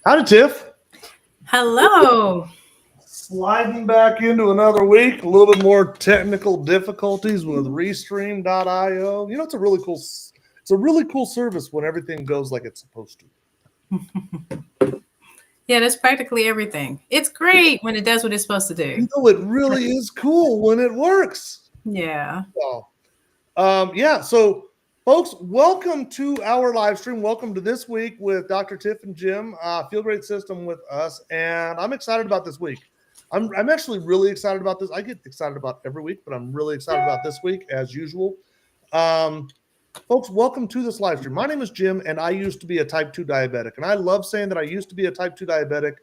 Howdy, Tiff. Hello. Sliding back into another week. A little bit more technical difficulties with Restream.io. You know, it's a really cool service when everything goes like it's supposed to. Yeah, that's practically everything. It's great when it does what it's supposed to do. You know, it really is cool when it works. Yeah. So, yeah. So, folks, welcome to our live stream. Welcome to this week with Dr. Tiff and Jim. Feel Great System with us, and I'm excited about this week. I'm actually really excited about this. I get excited about every week, but I'm really excited about this week as usual. Folks, welcome to this live stream. My name is Jim, and I used to be a type 2 diabetic. And I love saying that I used to be a type 2 diabetic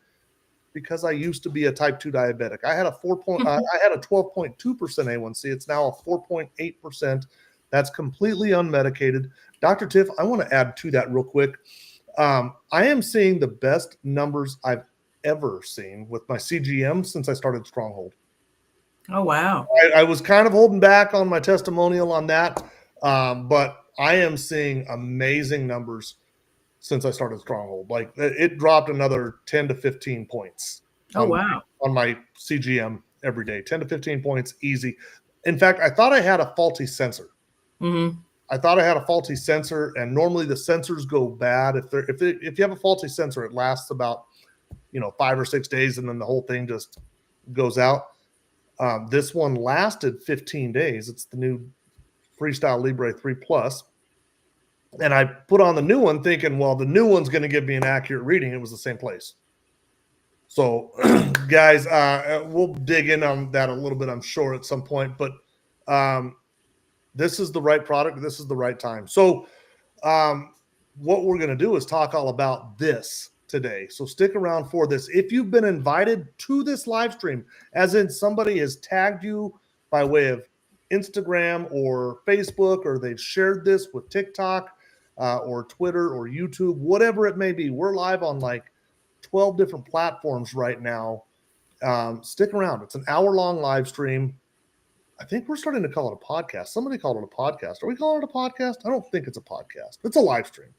because I used to be a type 2 diabetic. I had a 12.2% A1C. It's now a 4.8%. That's completely unmedicated. Dr. Tiff, I want to add to that real quick. I am seeing the best numbers I've ever seen with my CGM since I started Stronghold. Oh, wow. I was kind of holding back on my testimonial on that, but I am seeing amazing numbers since I started Stronghold. Like it dropped another 10 to 15 points. Oh, wow. On my CGM every day, 10 to 15 points, easy. In fact, I thought I had a faulty sensor. Mm-hmm. I thought I had a faulty sensor, and normally the sensors go bad. If you have a faulty sensor, it lasts about 5 or 6 days, and then the whole thing just goes out. This one lasted 15 days. It's the new Freestyle Libre 3 Plus. And I put on the new one thinking, well, the new one's going to give me an accurate reading. It was the same place. So, guys, we'll dig in on that a little bit, I'm sure, at some point. But this is the right product. This is the right time. So what we're going to do is talk all about this today. So stick around for this. If you've been invited to this live stream, as in somebody has tagged you by way of Instagram or Facebook, or they've shared this with TikTok or Twitter or YouTube, whatever it may be, we're live on like 12 different platforms right now. Stick around. It's an hour-long live stream. I think we're starting to call it a podcast. Somebody called it a podcast. Are we calling it a podcast? I don't think it's a podcast. It's a live stream.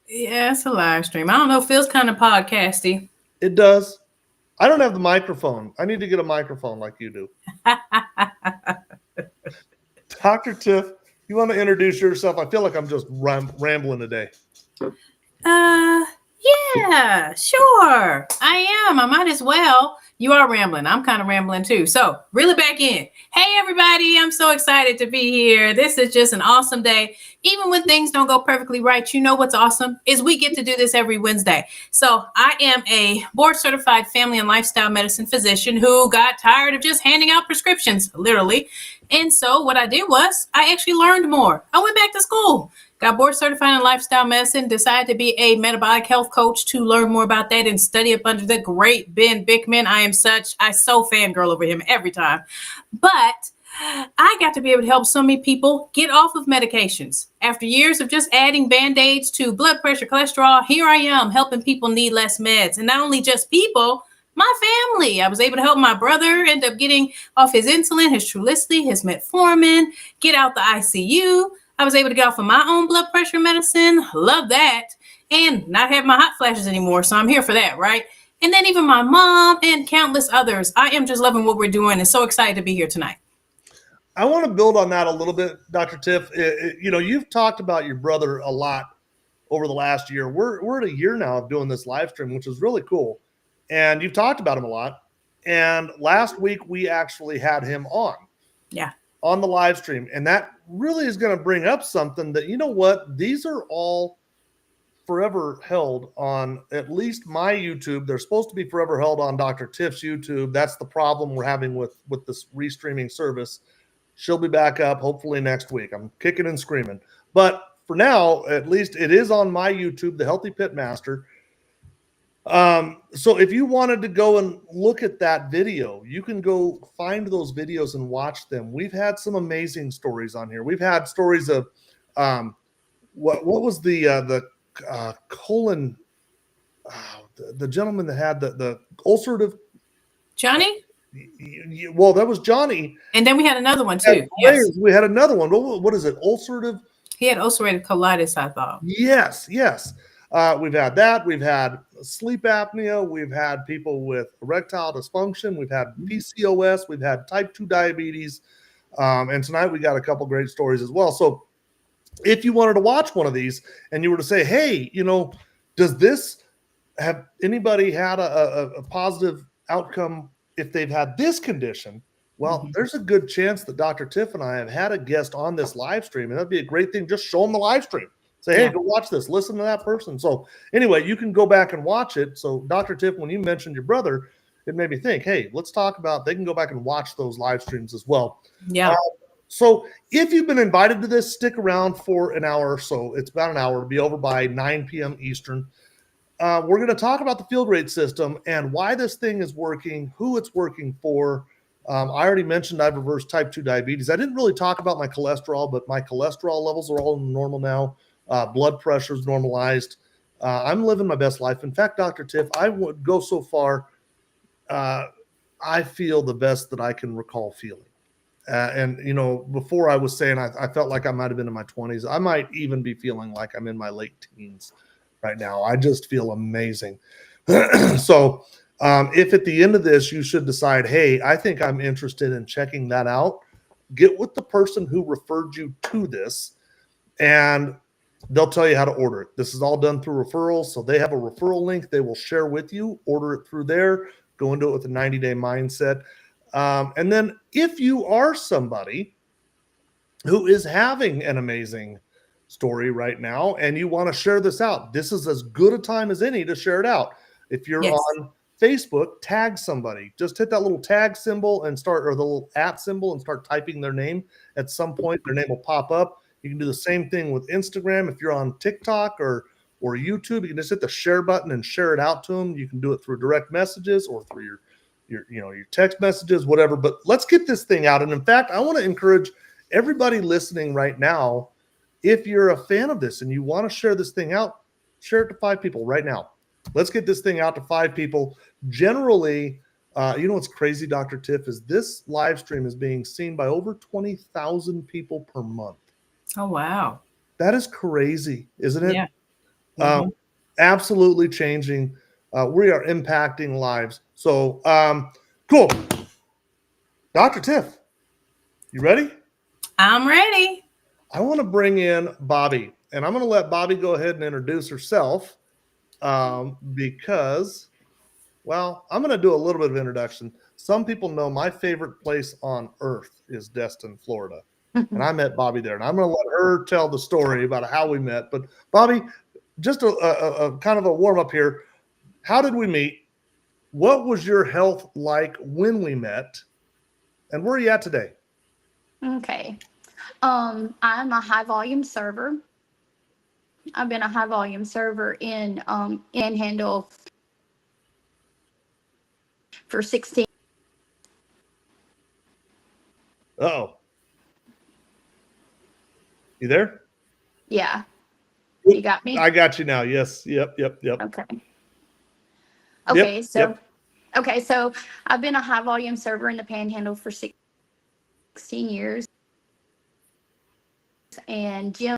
Yeah, it's a live stream. I don't know. It feels kind of podcasty. It does. I don't have the microphone. I need to get a microphone like you do. Dr. Tiff, you want to introduce yourself? I feel like I'm just rambling today. Yeah, sure. I am. I might as well. You are rambling. I'm kind of rambling too. So reel it back in. Hey, everybody. I'm so excited to be here. This is just an awesome day. Even when things don't go perfectly right, you know what's awesome is we get to do this every Wednesday. So I am a board certified family and lifestyle medicine physician who got tired of just handing out prescriptions, literally. And so what I did was I actually learned more. I went back to school. Got board certified in lifestyle medicine, decided to be a metabolic health coach to learn more about that and study up under the great Ben Bickman. I so fangirl over him every time. But I got to be able to help so many people get off of medications. After years of just adding Band-Aids to blood pressure, cholesterol, here I am helping people need less meds. And not only just people, my family. I was able to help my brother end up getting off his insulin, his Trulicity, his metformin, get out the ICU. I was able to get off of my own blood pressure medicine. Love that. And not have my hot flashes anymore. So I'm here for that, right? And then even my mom and countless others. I am just loving what we're doing and so excited to be here tonight. I want to build on that a little bit, Dr. Tiff. You've talked about your brother a lot over the last year. We're at a year now of doing this live stream, which is really cool. And you've talked about him a lot. And last week, we actually had him on. Yeah. On the live stream. And that really is going to bring up something that, you know what, these are all forever held on at least my YouTube. They're supposed to be forever held on Dr. Tiff's YouTube. That's the problem we're having with this restreaming service. She'll be back up hopefully next week. I'm kicking and screaming. But for now, at least it is on my YouTube, The Healthy Pit Master. So if you wanted to go and look at that video, you can go find those videos and watch them. We've had some amazing stories on here. We've had stories of what was the colon, the gentleman that had the ulcerative. Johnny? Well, that was Johnny. And then we had another one too. Yes. We had another one. What is it? Ulcerative? He had ulcerative colitis, I thought. Yes. We've had that. We've had sleep apnea. We've had people with erectile dysfunction. We've had PCOS. We've had type 2 diabetes. And tonight we got a couple great stories as well. So if you wanted to watch one of these and you were to say, hey, does this have anybody had a positive outcome if they've had this condition? Well, there's a good chance that Dr. Tiff and I have had a guest on this live stream, and that'd be a great thing. Just show them the live stream. Say, hey, go watch this. Listen to that person. So anyway, you can go back and watch it. So Dr. Tiff, when you mentioned your brother, it made me think, hey, let's talk about, they can go back and watch those live streams as well. Yeah. So if you've been invited to this, stick around for an hour or so. It's about an hour. It'll be over by 9 p.m. Eastern. We're going to talk about the field rate system and why this thing is working, who it's working for. I already mentioned I've reversed type 2 diabetes. I didn't really talk about my cholesterol, but my cholesterol levels are all normal now. Blood pressure is normalized. I'm living my best life. In fact, Dr. Tiff, I would go so far. I feel the best that I can recall feeling. And, before I was saying I felt like I might have been in my 20s. I might even be feeling like I'm in my late teens right now. I just feel amazing. So if at the end of this, you should decide, hey, I think I'm interested in checking that out, get with the person who referred you to this, and they'll tell you how to order it. This is all done through referrals. So they have a referral link they will share with you. Order it through there. Go into it with a 90-day mindset. And then if you are somebody who is having an amazing story right now and you want to share this out, this is as good a time as any to share it out. If you're on Facebook, tag somebody. Just hit that little tag symbol and or the little @ symbol and start typing their name. At some point, their name will pop up. You can do the same thing with Instagram. If you're on TikTok or YouTube, you can just hit the share button and share it out to them. You can do it through direct messages or through your text messages, whatever. But let's get this thing out. And in fact, I want to encourage everybody listening right now, if you're a fan of this and you want to share this thing out, share it to 5 people right now. Let's get this thing out to 5 people. Generally, what's crazy, Dr. Tiff, is this live stream is being seen by over 20,000 people per month. Oh, wow. That is crazy, isn't it? Yeah. Absolutely changing. We are impacting lives. So, cool. Dr. Tiff, you ready? I'm ready. I want to bring in Bobby, and I'm going to let Bobby go ahead and introduce herself because, well, I'm going to do a little bit of introduction. Some people know my favorite place on earth is Destin, Florida, and I met Bobby there, and I'm going to let her tell the story about how we met. But Bobby, just a kind of a warm up here. How did we meet? What was your health like when we met? And where are you at today? Okay. I'm a high volume server. I've been a high volume server in Panhandle for 16. Uh-oh. You there? Yeah. You got me? I got you now. Yes. Yep. Okay. Okay. So I've been a high volume server in the Panhandle for 16 years. And Jim,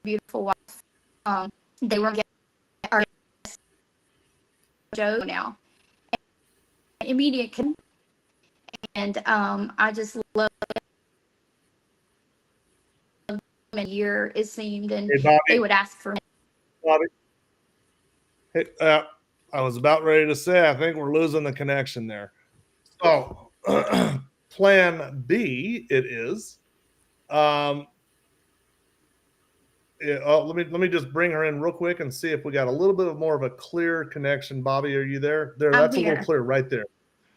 beautiful wife, they were getting our Joe now. Immediate. And I just love them a year, it seemed. And hey, Bobby, they would ask for me. Bobby. Hey, I was about ready to say, I think we're losing the connection there. So plan B it is. Let me just bring her in real quick and see if we got a little bit more of a clear connection. Bobby, are you there? That's a little clear right there.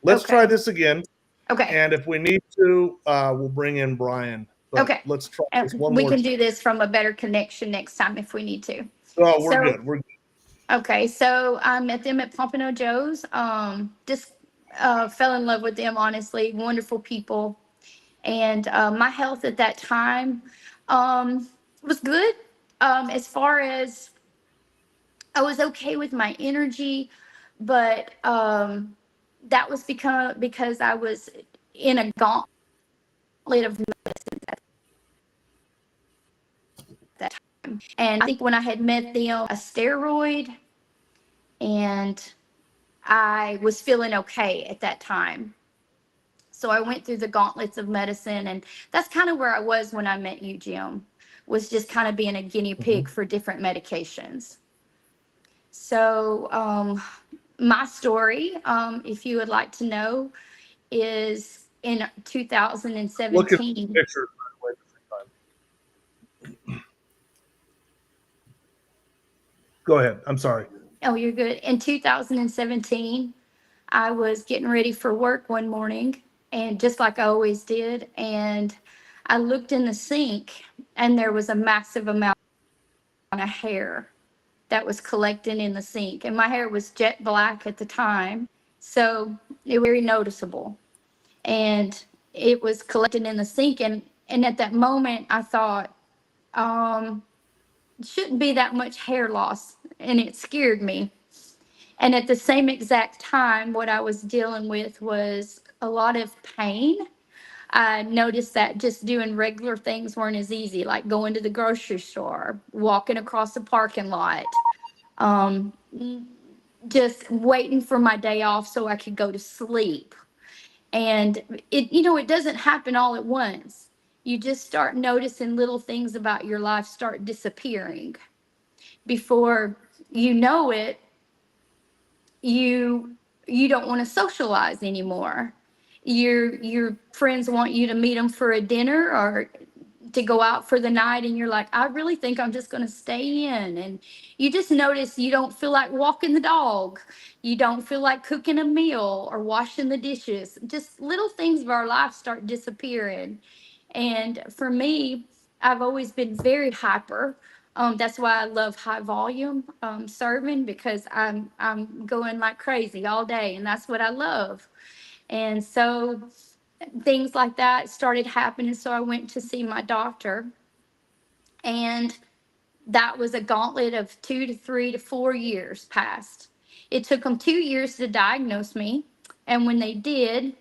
Let's try this again. Okay. And if we need to, we'll bring in Brian. But okay. Let's try this one more time. We can do this from a better connection next time if we need to. Oh, we're good. We're good. Okay. So I met them at Pompano Joe's. Just fell in love with them, honestly. Wonderful people. And my health at that time was good. As far as I was okay with my energy, but that was because I was in a gauntlet of medicine at that time. And I think when I had met them, a steroid, and I was feeling okay at that time. So I went through the gauntlets of medicine, and that's kind of where I was when I met you, Jim, was just kind of being a guinea pig for different medications. So my story, if you would like to know, is in Look at 2017. pictures, by the way, at the same time. Go ahead. I'm sorry. Oh, you're good. In 2017, I was getting ready for work one morning, and just like I always did, and I looked in the sink, and there was a massive amount of hair that was collecting in the sink. And my hair was jet black at the time, so it was very noticeable. And it was collecting in the sink, and at that moment, I thought, it shouldn't be that much hair loss, and it scared me. And at the same exact time, what I was dealing with was a lot of pain. I noticed that just doing regular things weren't as easy, like going to the grocery store, walking across the parking lot, um, just waiting for my day off so I could go to sleep. And it doesn't happen all at once. You just start noticing little things about your life start disappearing. Before you know it, you you don't want to socialize anymore. Your friends want you to meet them for a dinner or to go out for the night, and you're like, I really think I'm just going to stay in. And you just notice you don't feel like walking the dog, you don't feel like cooking a meal or washing the dishes. Just little things of our life start disappearing. And for me, I've always been very hyper. That's why I love high volume serving, because I'm going like crazy all day, and that's what I love. And so things like that started happening. So I went to see my doctor, and that was a gauntlet of 2 to 3 to 4 years passed. It took them 2 years to diagnose me. And when they did,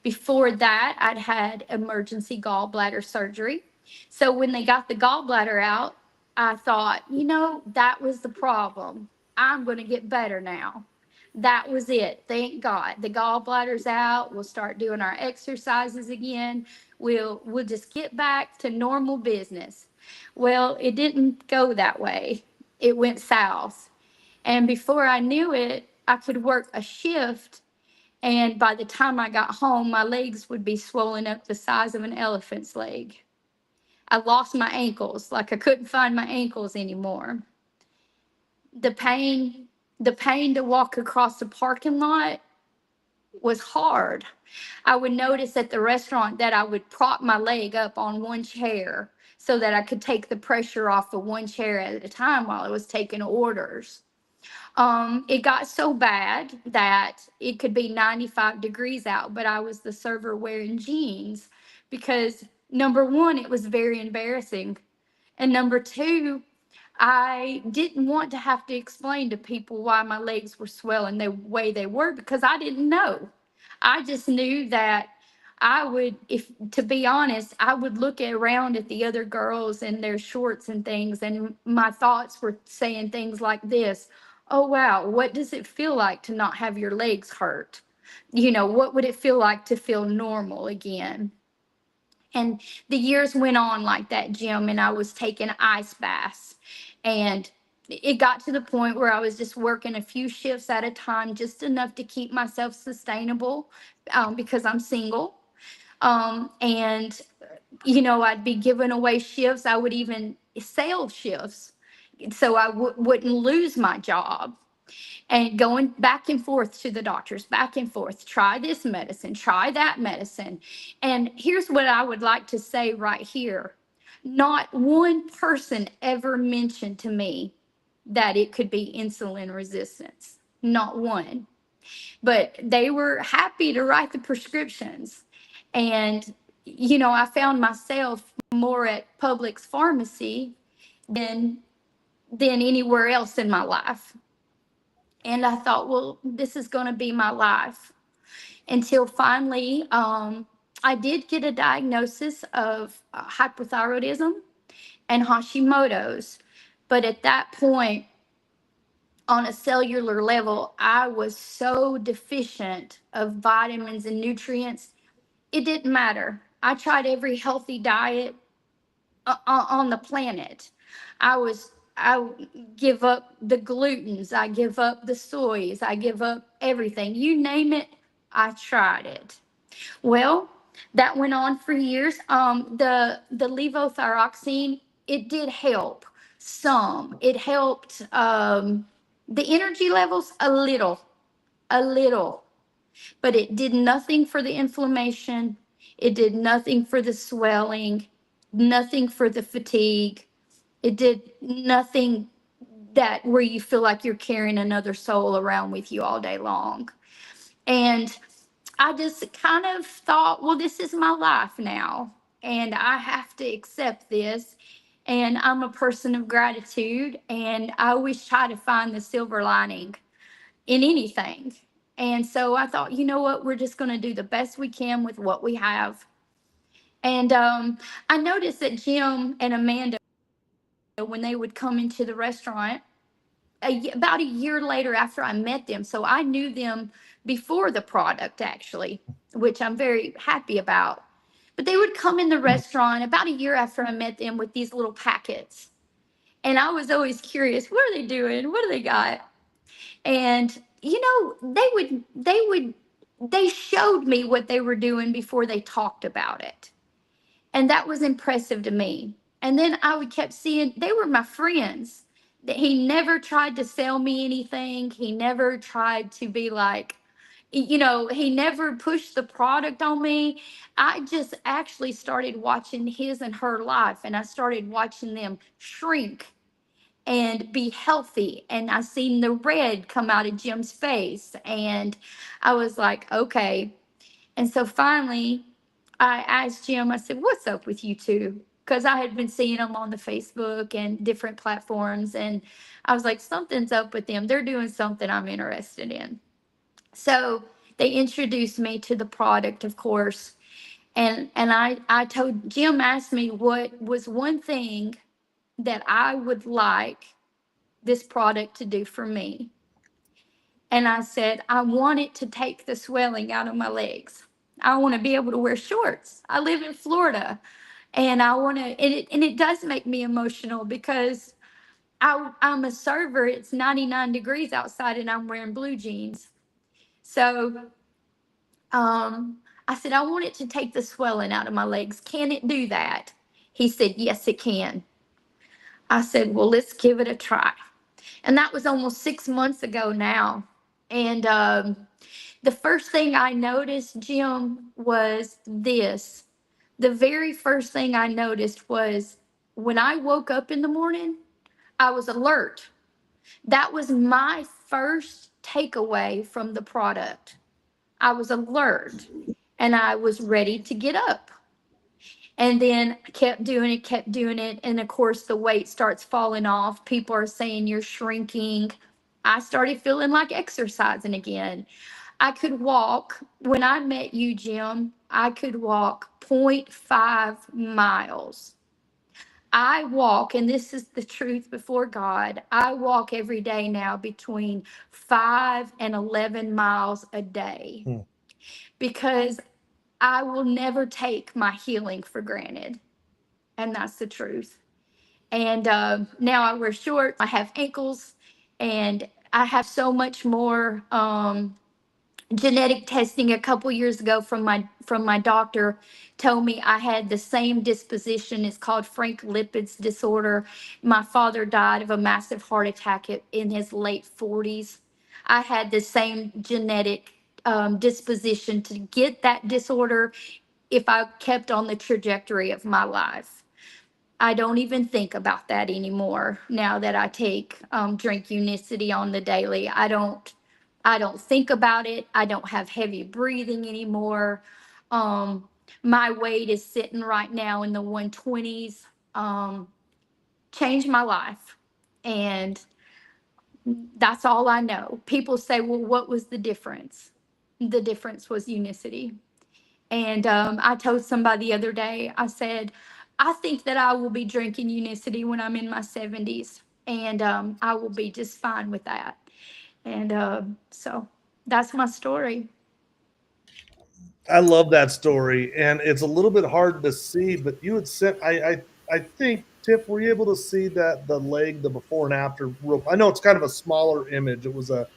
before that, I'd had emergency gallbladder surgery. So when they got the gallbladder out, I thought, that was the problem. I'm going to get better now. That was it. Thank God. The gallbladder's out. We'll start doing our exercises again. We'll just get back to normal business. Well, it didn't go that way. It went south. And before I knew it, I could work a shift. And by the time I got home, my legs would be swollen up the size of an elephant's leg. I lost my ankles, like I couldn't find my ankles anymore. The pain, the pain to walk across the parking lot was hard. I would notice at the restaurant that I would prop my leg up on one chair so that I could take the pressure off of one chair at a time while I was taking orders. It got so bad that it could be 95 degrees out, but I was the server wearing jeans because, number one, it was very embarrassing. And number two, I didn't want to have to explain to people why my legs were swelling the way they were, because I didn't know. I just knew that I would, if to be honest, I would look around at the other girls and their shorts and things, and my thoughts were saying things like this: oh, wow, what does it feel like to not have your legs hurt? What would it feel like to feel normal again? And the years went on like that, Jim, and I was taking ice baths. And it got to the point where I was just working a few shifts at a time, just enough to keep myself sustainable, because I'm single. And, I'd be giving away shifts. I would even sell shifts so I wouldn't lose my job, and going back and forth to the doctors, back and forth, try this medicine, try that medicine. And here's what I would like to say right here. Not one person ever mentioned to me that it could be insulin resistance. Not one. But they were happy to write the prescriptions. And, I found myself more at Publix pharmacy than anywhere else in my life. And I thought, well, this is going to be my life, until finally I did get a diagnosis of hypothyroidism. and Hashimoto's. But at that point, on a cellular level, I was so deficient of vitamins and nutrients, it didn't matter. I tried every healthy diet on the planet. I give up the glutens, I give up the soys, I give up everything. You name it, I tried it. Well, that went on for years. The levothyroxine, it did help some. It helped the energy levels a little, but it did nothing for the inflammation. It did nothing for the swelling, nothing for the fatigue. It did nothing that where you feel like you're carrying another soul around with you all day long. And I just kind of thought, well, this is my life now, and I have to accept this. And I'm a person of gratitude, and I always try to find the silver lining in anything. And so I thought, you know what, we're just going to do the best we can with what we have. And I noticed that Jim and Amanda, when they would come into the restaurant, about a year later after I met them. So I knew them before the product, actually, which I'm very happy about. But they would come in the restaurant about a year after I met them with these little packets. And I was always curious, what are they doing? What do they got? And, you know, they showed me what they were doing before they talked about it. And that was impressive to me. And then I would kept seeing they were my friends. That he never tried to sell me anything. He never tried to be like, you know, he never pushed the product on me. I just actually started watching his and her life, and I started watching them shrink and be healthy. And I seen the red come out of Jim's face. And I was like, okay. And so finally, I asked Jim, I said, what's up with you two? Because I had been seeing them on the Facebook and different platforms. And I was like, something's up with them. They're doing something I'm interested in. So they introduced me to the product, of course. And I told Jim, asked me what was one thing that I would like this product to do for me. And I said, I want it to take the swelling out of my legs. I want to be able to wear shorts. I live in Florida, and I want to, and it does make me emotional because I'm a server. It's 99 degrees outside, and I'm wearing blue jeans. So I said, I want it to take the swelling out of my legs. Can it do that? He said, yes, it can. I said, well, let's give it a try. And that was almost 6 months ago now. And the first thing I noticed, Jim, was this. The very first thing I noticed was when I woke up in the morning, I was alert. That was my first takeaway from the product. I was alert and I was ready to get up. And then I kept doing it, kept doing it. And of course, the weight starts falling off. People are saying you're shrinking. I started feeling like exercising again. I could walk. When I met you, Jim, I could walk 0.5 miles. I walk, and this is the truth before God, I walk every day now between 5 and 11 miles a day because I will never take my healing for granted. And that's the truth. And now I wear shorts, I have ankles, and I have so much more genetic testing a couple years ago from my doctor told me I had the same disposition. It's called Frank Lipid's disorder. My father died of a massive heart attack in his late 40s. I had the same genetic disposition to get that disorder if I kept on the trajectory of my life. I don't even think about that anymore now that I take drink Unicity on the daily. I don't think about it. I don't have heavy breathing anymore. My weight is sitting right now in the 120s. Changed my life. And that's all I know. People say, well, what was the difference? The difference was Unicity. And I told somebody the other day, I said, I think that I will be drinking Unicity when I'm in my 70s, and I will be just fine with that. And so that's my story. I love that story, and it's a little bit hard to see, but you had sent. I think Tiff, were you able to see that the leg, the before and after? I know it's kind of a smaller image. It was a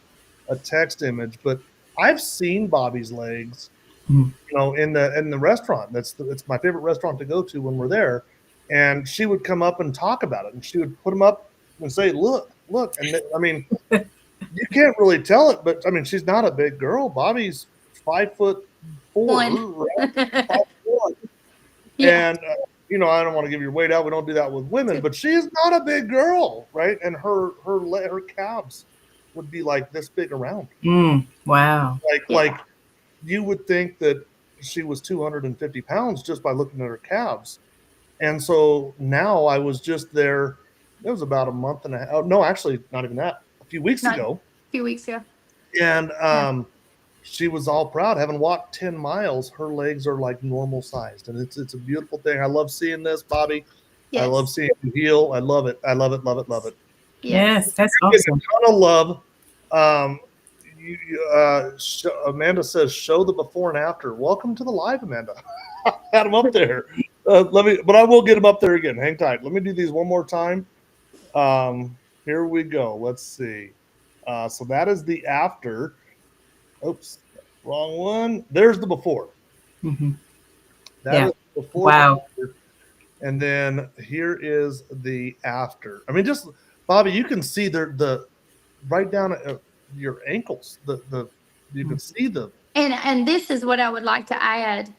text image, but I've seen Bobby's legs, in the restaurant. It's my favorite restaurant to go to when we're there, and she would come up and talk about it, and she would put them up and say, "Look, look," and I mean, you can't really tell it, but I mean, she's not a big girl. Bobby's 5'4", One. right? 5'1". Yeah. And I don't want to give your weight out. We don't do that with women, but she's not a big girl, right? And her calves would be like this big around. Wow. Like you would think that she was 250 pounds just by looking at her calves. And so now I was just there. It was about a month and a half. No, actually, not even that. A few weeks ago. A few weeks ago. And she was all proud. Having walked 10 miles, her legs are like normal sized. And it's a beautiful thing. I love seeing this, Bobby. Yes. I love seeing you heal. I love it. I love it, love it, love it. Yes, that's awesome. A ton of love. Amanda says, show the before and after. Welcome to the live, Amanda. Had him up there. But I will get him up there again. Hang tight. Let me do these one more time. Here we go. Let's see. So that is the after. Oops, wrong one. There's the before. That is before. Wow. And then here is the after. I mean, just Bobby, you can see the right down at your ankles. You can see the. And this is what I would like to add.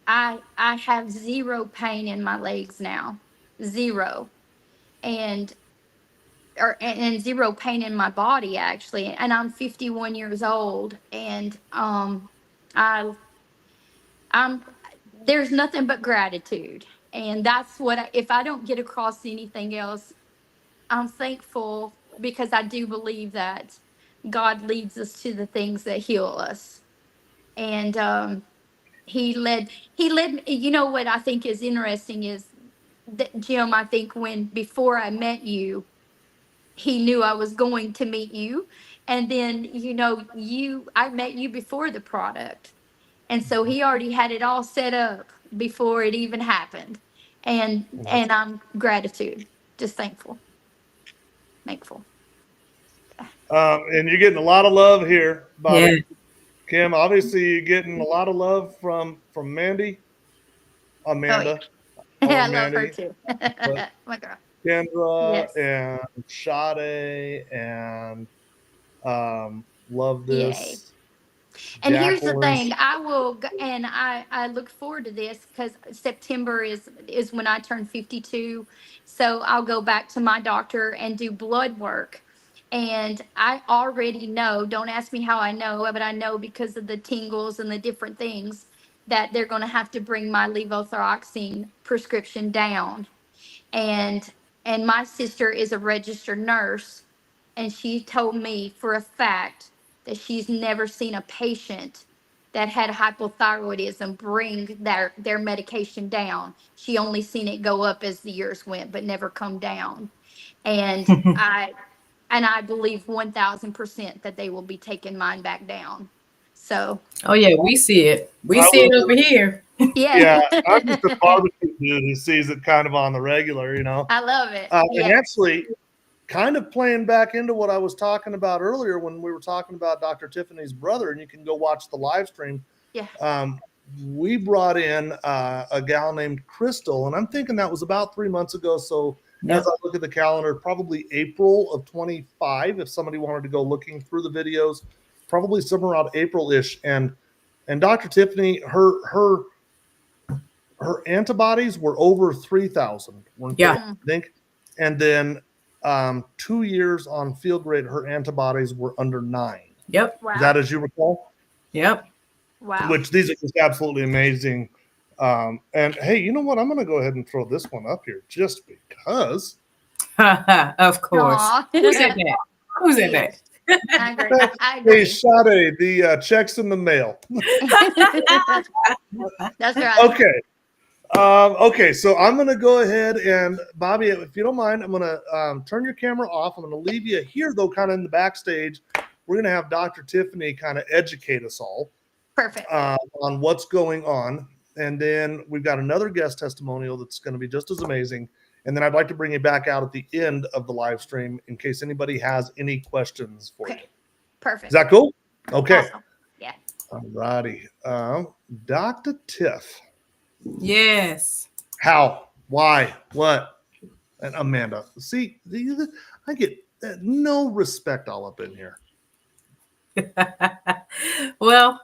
I have zero pain in my legs now, zero, and zero pain in my body actually. And I'm 51 years old, and I'm there's nothing but gratitude, and that's what if I don't get across anything else, I'm thankful because I do believe that God leads us to the things that heal us, and he led me. You know what I think is interesting is that, Jim, I think when before I met you, he knew I was going to meet you, and then I met you before the product, and so he already had it all set up before it even happened, and I'm gratitude, just thankful. And you're getting a lot of love here, Bobby. Yeah. Kim, obviously you're getting a lot of love from Amanda. Oh, yeah. I love her too. My girl. Kendra and Sade and love this. Yay. And here's the thing, I look forward to this because September is when I turn 52. So I'll go back to my doctor and do blood work. And I already know, don't ask me how I know, but I know because of the tingles and the different things that they're going to have to bring my levothyroxine prescription down. And my sister is a registered nurse, and she told me for a fact that she's never seen a patient that had hypothyroidism bring their medication down. She only seen it go up as the years went, but never come down. And I believe 1,000% that they will be taking mine back down. So. Oh yeah, we see it. We see it over here. Yeah. I'm just a barbecue dude who sees it kind of on the regular, I love it. And actually, kind of playing back into what I was talking about earlier when we were talking about Dr. Tiffany's brother, and you can go watch the live stream. Yeah. We brought in a gal named Crystal, and I'm thinking that was about 3 months ago. So as I look at the calendar, probably April of 25, if somebody wanted to go looking through the videos, probably somewhere around April-ish. And Dr. Tiffany, her antibodies were over 3,000. I think. And then 2 years on field grade, her antibodies were under 9. Yep. Wow. Is that as you recall? Yep. Wow. Which these are just absolutely amazing. And hey, you know what? I'm going to go ahead and throw this one up here just because. Of course. Who said that? Who said that? I agree. Hey, Sade, the check's in the mail. That's right. Okay. Okay, so I'm going to go ahead and, Bobby, if you don't mind, I'm going to turn your camera off. I'm going to leave you here, though, kind of in the backstage. We're going to have Dr. Tiffany kind of educate us all Perfect. on what's going on. And then we've got another guest testimonial that's going to be just as amazing. And then I'd like to bring you back out at the end of the live stream in case anybody has any questions for you. Perfect. Is that cool? Okay. Awesome. Yeah. All righty. Dr. Tiff. Yes. How? Why? What? And Amanda. See, I get no respect all up in here. Well,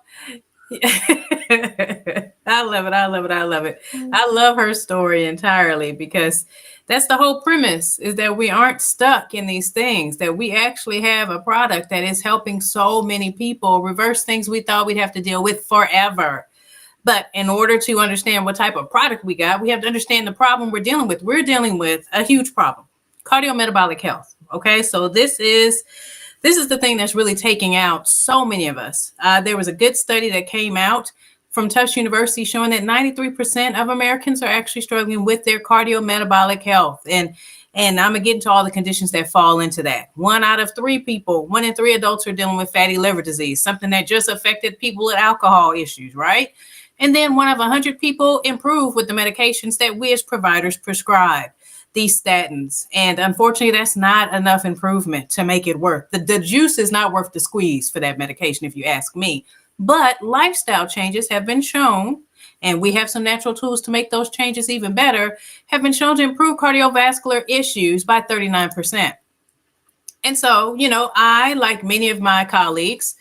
I love it. I love it. I love it. I love her story entirely because that's the whole premise, is that we aren't stuck in these things, that we actually have a product that is helping so many people reverse things we thought we'd have to deal with forever. But in order to understand what type of product we got, we have to understand the problem we're dealing with. We're dealing with a huge problem, cardiometabolic health. Okay, so this is the thing that's really taking out so many of us. There was a good study that came out from Tufts University showing that 93% of Americans are actually struggling with their cardiometabolic health. And I'm going to get into all the conditions that fall into that. 1 out of 3 people, 1 in 3 adults are dealing with fatty liver disease, something that just affected people with alcohol issues, right? And then 1 of 100 people improve with the medications that we as providers prescribe, these statins. And unfortunately, that's not enough improvement to make it work. The juice is not worth the squeeze for that medication, if you ask me. But lifestyle changes have been shown, and we have some natural tools to make those changes even better, have been shown to improve cardiovascular issues by 39%. And so, I, like many of my colleagues,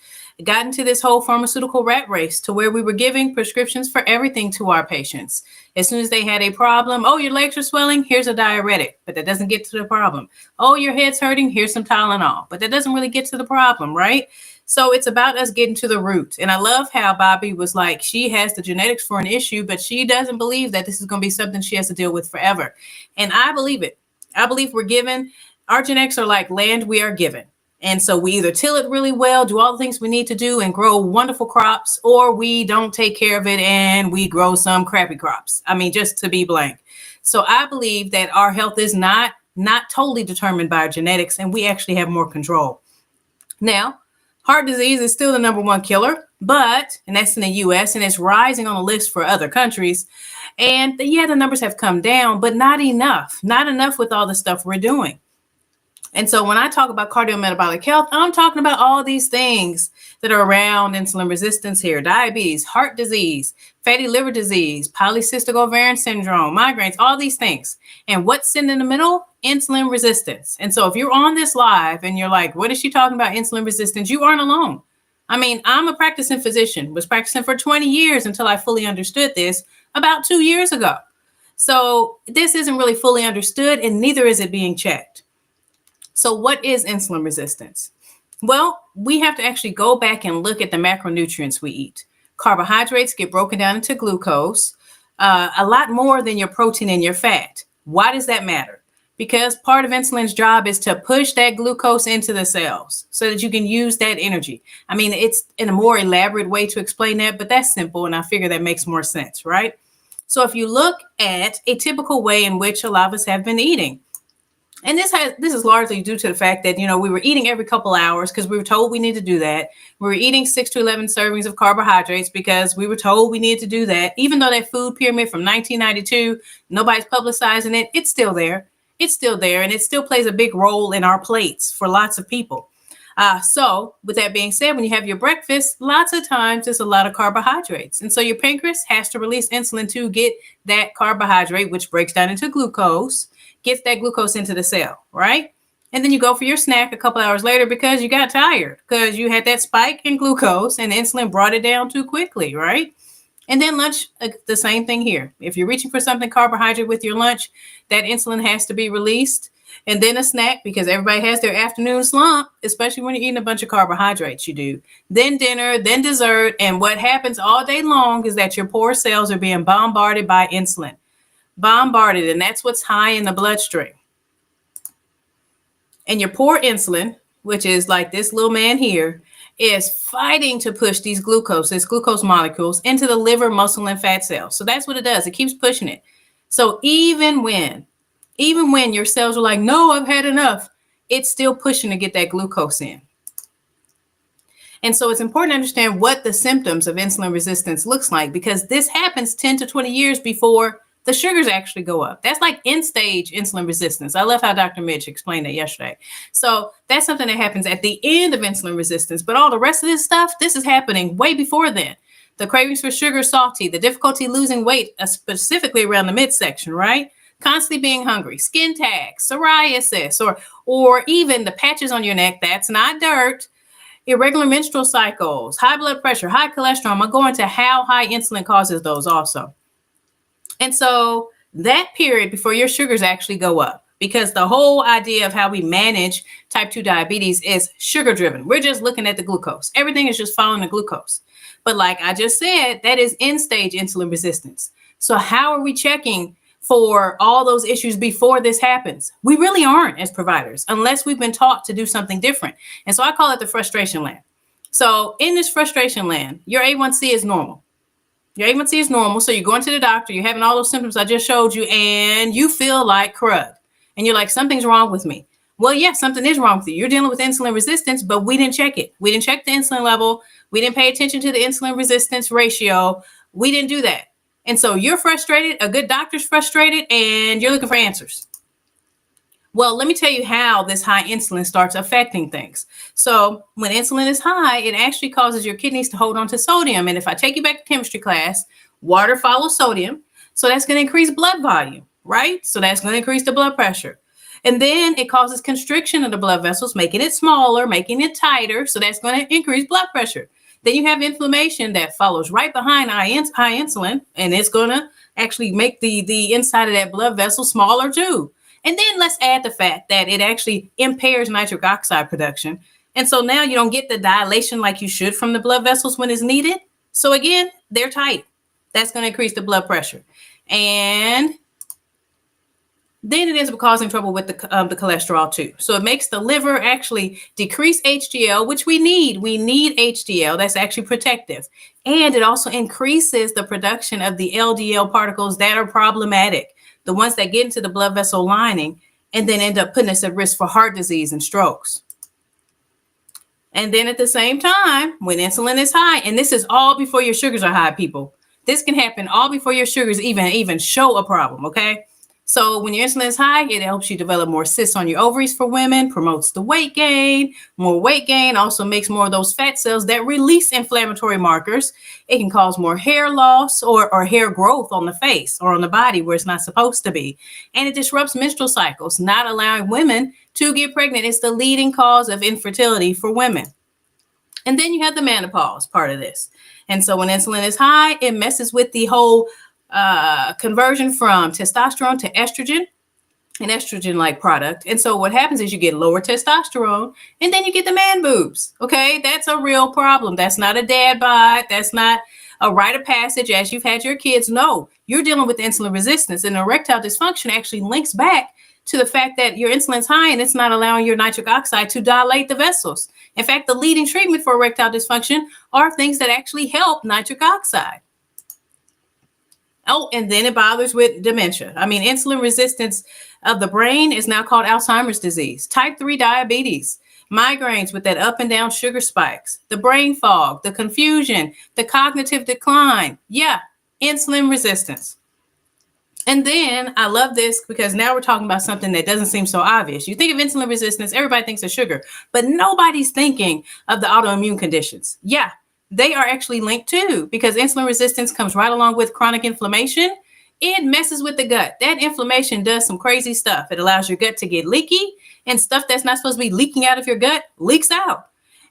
got into this whole pharmaceutical rat race to where we were giving prescriptions for everything to our patients. As soon as they had a problem, oh, your legs are swelling, here's a diuretic, but that doesn't get to the problem. Oh, your head's hurting, here's some Tylenol, but that doesn't really get to the problem, right? So it's about us getting to the root. And I love how Bobby was like, she has the genetics for an issue, but she doesn't believe that this is going to be something she has to deal with forever. And I believe it. I believe we're given, our genetics are like land we are given. And so we either till it really well, do all the things we need to do and grow wonderful crops, or we don't take care of it and we grow some crappy crops. I mean, just to be blank. So I believe that our health is not totally determined by our genetics, and we actually have more control. Now, heart disease is still the #1 killer, and that's in the US, and it's rising on the list for other countries. And the numbers have come down, but not enough with all the stuff we're doing. And so when I talk about cardiometabolic health, I'm talking about all these things that are around insulin resistance here: diabetes, heart disease, fatty liver disease, polycystic ovarian syndrome, migraines, all these things. And what's in the middle? Insulin resistance. And so if you're on this live and you're like, what is she talking about, insulin resistance? You aren't alone. I mean, I'm a practicing physician, was practicing for 20 years until I fully understood this about 2 years ago. So this isn't really fully understood, and neither is it being checked. So what is insulin resistance? Well, we have to actually go back and look at the macronutrients we eat. Carbohydrates get broken down into glucose, a lot more than your protein and your fat. Why does that matter? Because part of insulin's job is to push that glucose into the cells so that you can use that energy. I mean, it's in a more elaborate way to explain that, but that's simple, and I figure that makes more sense, right? So if you look at a typical way in which a lot of us have been eating, and this is largely due to the fact that, we were eating every couple hours because we were told we need to do that. We were eating 6 to 11 servings of carbohydrates because we were told we needed to do that. Even though that food pyramid from 1992, nobody's publicizing it, it's still there. It's still there, and it still plays a big role in our plates for lots of people. So with that being said, when you have your breakfast, lots of times there's a lot of carbohydrates. And so your pancreas has to release insulin to get that carbohydrate, which breaks down into glucose, gets that glucose into the cell, right? And then you go for your snack a couple hours later because you got tired, because you had that spike in glucose and insulin brought it down too quickly, right? And then lunch, the same thing here. If you're reaching for something carbohydrate with your lunch, that insulin has to be released. And then a snack, because everybody has their afternoon slump, especially when you're eating a bunch of carbohydrates, you do. Then dinner, then dessert. And what happens all day long is that your poor cells are being bombarded by insulin. Bombarded, and that's what's high in the bloodstream. And your poor insulin, which is like this little man here, is fighting to push these glucose molecules into the liver, muscle, and fat cells. So that's what it does. It keeps pushing it. So even when your cells are like, no, I've had enough, it's still pushing to get that glucose in. And so it's important to understand what the symptoms of insulin resistance looks like, because this happens 10 to 20 years before the sugars actually go up. That's like end stage insulin resistance. I love how Dr. Mitch explained that yesterday. So that's something that happens at the end of insulin resistance. But all the rest of this stuff, this is happening way before then. The cravings for sugar, salty, the difficulty losing weight, specifically around the midsection, right? Constantly being hungry, skin tags, psoriasis, or even the patches on your neck, that's not dirt, irregular menstrual cycles, high blood pressure, high cholesterol. I'm going to go into how high insulin causes those also. And so that period before your sugars actually go up, because the whole idea of how we manage type 2 diabetes is sugar driven. We're just looking at the glucose. Everything is just following the glucose. But like I just said, that is end stage insulin resistance. So how are we checking for all those issues before this happens? We really aren't as providers, unless we've been taught to do something different. And so I call it the frustration land. So in this frustration land, your A1C is normal. Your A1C is normal. So you're going to the doctor, you're having all those symptoms I just showed you, and you feel like crud. And you're like, something's wrong with me. Well, yeah, something is wrong with you. You're dealing with insulin resistance, but we didn't check it. We didn't check the insulin level. We didn't pay attention to the insulin resistance ratio. We didn't do that. And so you're frustrated, a good doctor's frustrated, and you're looking for answers. Well, let me tell you how this high insulin starts affecting things. So when insulin is high, it actually causes your kidneys to hold on to sodium. And if I take you back to chemistry class, water follows sodium. So that's going to increase blood volume, right? So that's going to increase the blood pressure. And then it causes constriction of the blood vessels, making it smaller, making it tighter. So that's going to increase blood pressure. Then you have inflammation that follows right behind high insulin, and it's going to actually make the inside of that blood vessel smaller too. And then let's add the fact that it actually impairs nitric oxide production. And so now you don't get the dilation like you should from the blood vessels when it's needed. So again, they're tight. That's going to increase the blood pressure. And then it ends up causing trouble with the cholesterol too. So it makes the liver actually decrease HDL, which we need. We need HDL. That's actually protective. And it also increases the production of the LDL particles that are problematic, the ones that get into the blood vessel lining and then end up putting us at risk for heart disease and strokes. And then at the same time, when insulin is high, and this is all before your sugars are high, people, this can happen all before your sugars even show a problem, okay? So when your insulin is high, it helps you develop more cysts on your ovaries for women, promotes the weight gain. More weight gain also makes more of those fat cells that release inflammatory markers. It can cause more hair loss or hair growth on the face or on the body where it's not supposed to be. And it disrupts menstrual cycles, not allowing women to get pregnant. It's the leading cause of infertility for women. And then you have the menopause part of this. And so when insulin is high, it messes with the whole conversion from testosterone to estrogen, an estrogen-like product. And so what happens is you get lower testosterone and then you get the man boobs. Okay, that's a real problem. That's not a dad bod. That's not a rite of passage as you've had your kids. No, you're dealing with insulin resistance, and erectile dysfunction actually links back to the fact that your insulin's high and it's not allowing your nitric oxide to dilate the vessels. In fact, the leading treatment for erectile dysfunction are things that actually help nitric oxide. Oh, and then it bothers with dementia. I mean, insulin resistance of the brain is now called Alzheimer's disease, type 3 diabetes, migraines with that up and down sugar spikes, the brain fog, the confusion, the cognitive decline. Yeah, insulin resistance. And then I love this because now we're talking about something that doesn't seem so obvious. You think of insulin resistance, everybody thinks of sugar, but nobody's thinking of the autoimmune conditions. Yeah. They are actually linked too, because insulin resistance comes right along with chronic inflammation. It messes with the gut. That inflammation does some crazy stuff. It allows your gut to get leaky, and stuff that's not supposed to be leaking out of your gut leaks out.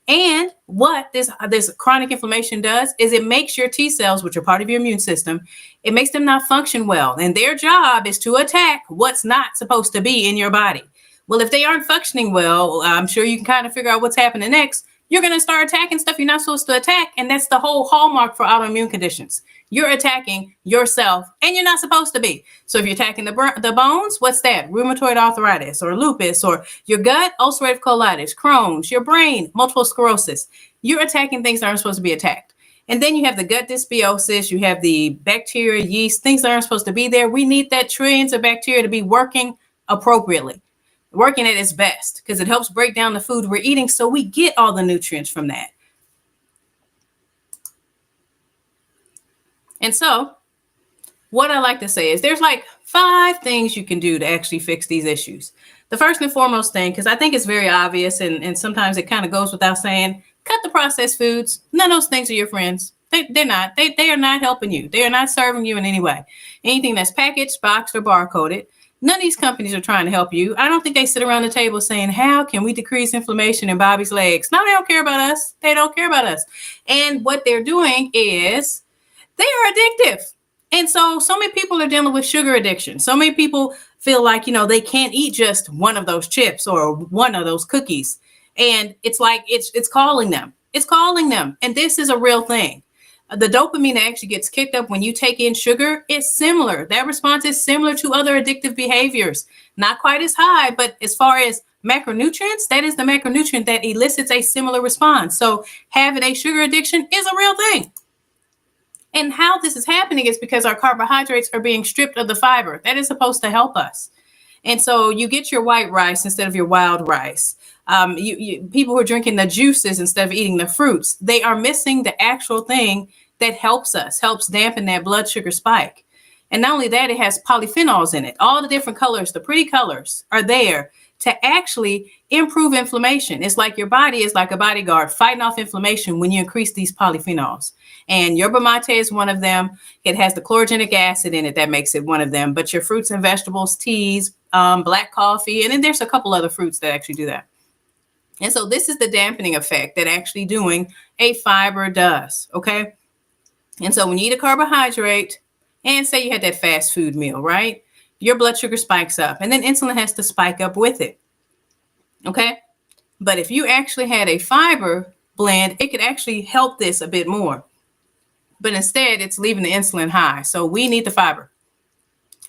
And what this chronic inflammation does is it makes your T cells, which are part of your immune system, it makes them not function well. And their job is to attack what's not supposed to be in your body. Well, if they aren't functioning well, I'm sure you can kind of figure out what's happening next. You're going to start attacking stuff you're not supposed to attack. And that's the whole hallmark for autoimmune conditions. You're attacking yourself and you're not supposed to be. So if you're attacking the bones, what's that? Rheumatoid arthritis or lupus, or your gut, ulcerative colitis, Crohn's, your brain, multiple sclerosis. you're attacking things that aren't supposed to be attacked. And then you have the gut dysbiosis, you have the bacteria, yeast, things that aren't supposed to be there. We need that trillions of bacteria to be working appropriately, working at its best, because it helps break down the food we're eating so we get all the nutrients from that. And so what I like to say is there's like 5 things you can do to actually fix these issues. The first and foremost thing, because I think it's very obvious and sometimes it kind of goes without saying, cut the processed foods. None of those things are your friends. They're not. They are not helping you. They are not serving you in any way. Anything that's packaged, boxed, or barcoded, none of these companies are trying to help you. I don't think they sit around the table saying, how can we decrease inflammation in Bobby's legs? No, they don't care about us. They don't care about us. And what they're doing is they are addictive. And so many people are dealing with sugar addiction. So many people feel like, they can't eat just one of those chips or one of those cookies. And it's like, it's calling them. It's calling them. And this is a real thing. The dopamine that actually gets kicked up when you take in sugar is similar. That response is similar to other addictive behaviors. Not quite as high, but as far as macronutrients, that is the macronutrient that elicits a similar response. So having a sugar addiction is a real thing. And how this is happening is because our carbohydrates are being stripped of the fiber that is supposed to help us. And so you get your white rice instead of your wild rice. People who are drinking the juices instead of eating the fruits, they are missing the actual thing that helps dampen that blood sugar spike. And not only that, it has polyphenols in it. All the different colors, the pretty colors are there to actually improve inflammation. It's like your body is like a bodyguard fighting off inflammation when you increase these polyphenols. And yerba mate is one of them. It has the chlorogenic acid in it that makes it one of them. But your fruits and vegetables, teas, black coffee, and then there's a couple other fruits that actually do that. And so this is the dampening effect that actually doing a fiber does, okay? And so when you eat a carbohydrate, and say you had that fast food meal, right? Your blood sugar spikes up, and then insulin has to spike up with it, okay? But if you actually had a fiber blend, it could actually help this a bit more. But instead, it's leaving the insulin high. So we need the fiber.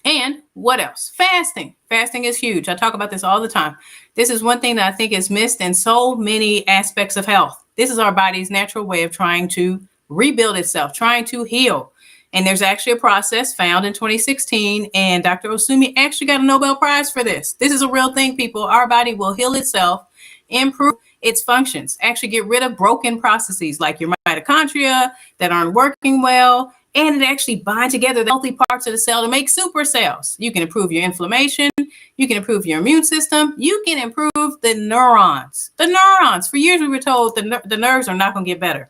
And what else? Fasting. Fasting is huge. I talk about this all the time. This is one thing that I think is missed in so many aspects of health. This is our body's natural way of trying to rebuild itself, trying to heal. And there's actually a process found in 2016. And Dr. Osumi actually got a Nobel Prize for this. This is a real thing, people. Our body will heal itself, improve its functions, actually get rid of broken processes like your mitochondria that aren't working well. And it actually binds together the healthy parts of the cell to make super cells. You can improve your inflammation. You can improve your immune system. You can improve the neurons. The neurons. For years, we were told the nerves are not going to get better.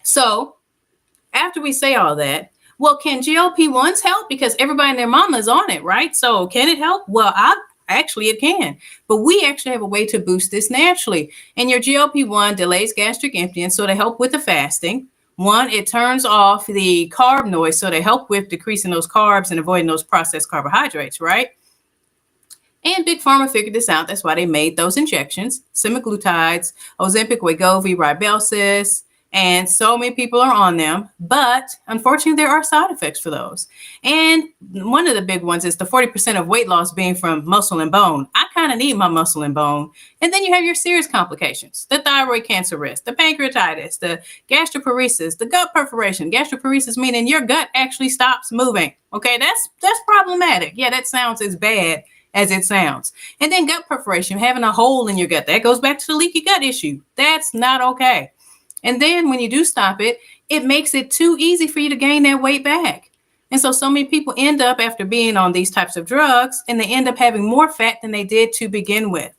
So after we say all that, well, can GLP-1s help? Because everybody and their mama is on it, right? So can it help? Well, actually, it can. But we actually have a way to boost this naturally. And your GLP-1 delays gastric emptying, so to help with the fasting. One, it turns off the carb noise, so they help with decreasing those carbs and avoiding those processed carbohydrates, right? And Big Pharma figured this out. That's why they made those injections, semaglutides, Ozempic, Wegovy, Rybelsus, and so many people are on them. But unfortunately, there are side effects for those. And one of the big ones is the 40% of weight loss being from muscle and bone. I kind of need my muscle and bone. And then you have your serious complications, the thyroid cancer risk, the pancreatitis, the gastroparesis, the gut perforation. Gastroparesis meaning your gut actually stops moving. Okay, that's problematic. Yeah, that sounds as bad as it sounds. And then gut perforation, having a hole in your gut. That goes back to the leaky gut issue. That's not okay. And then when you do stop it, it makes it too easy for you to gain that weight back. And so many people end up after being on these types of drugs, and they end up having more fat than they did to begin with.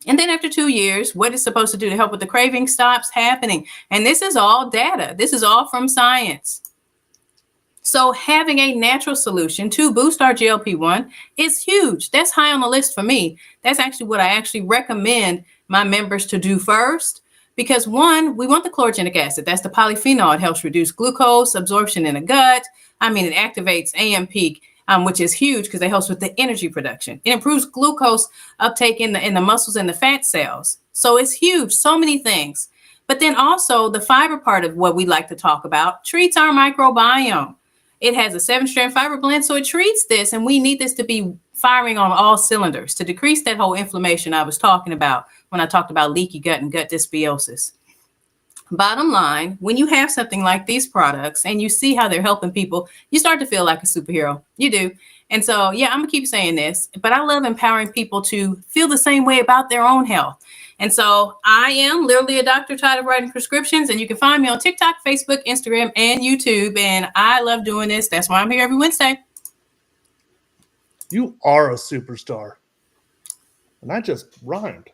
And then after 2 years, what it's supposed to do to help with the craving stops happening. And this is all data. This is all from science. So having a natural solution to boost our GLP-1 is huge. That's high on the list for me. That's actually what I actually recommend my members to do first. Because one, we want the chlorogenic acid. That's the polyphenol. It helps reduce glucose absorption in the gut. I mean, it activates AMP, which is huge because it helps with the energy production. It improves glucose uptake in the muscles and the fat cells. So it's huge. So many things. But then also the fiber part of what we like to talk about treats our microbiome. It has a 7-strand fiber blend, so it treats this, and we need this to be firing on all cylinders to decrease that whole inflammation I was talking about when I talked about leaky gut and gut dysbiosis. Bottom line, when you have something like these products and you see how they're helping people, you start to feel like a superhero. You do. And so, yeah, I'm going to keep saying this, but I love empowering people to feel the same way about their own health. And so I am literally a doctor tired of writing prescriptions, and you can find me on TikTok, Facebook, Instagram, and YouTube. And I love doing this. That's why I'm here every Wednesday. You are a superstar. And I just rhymed.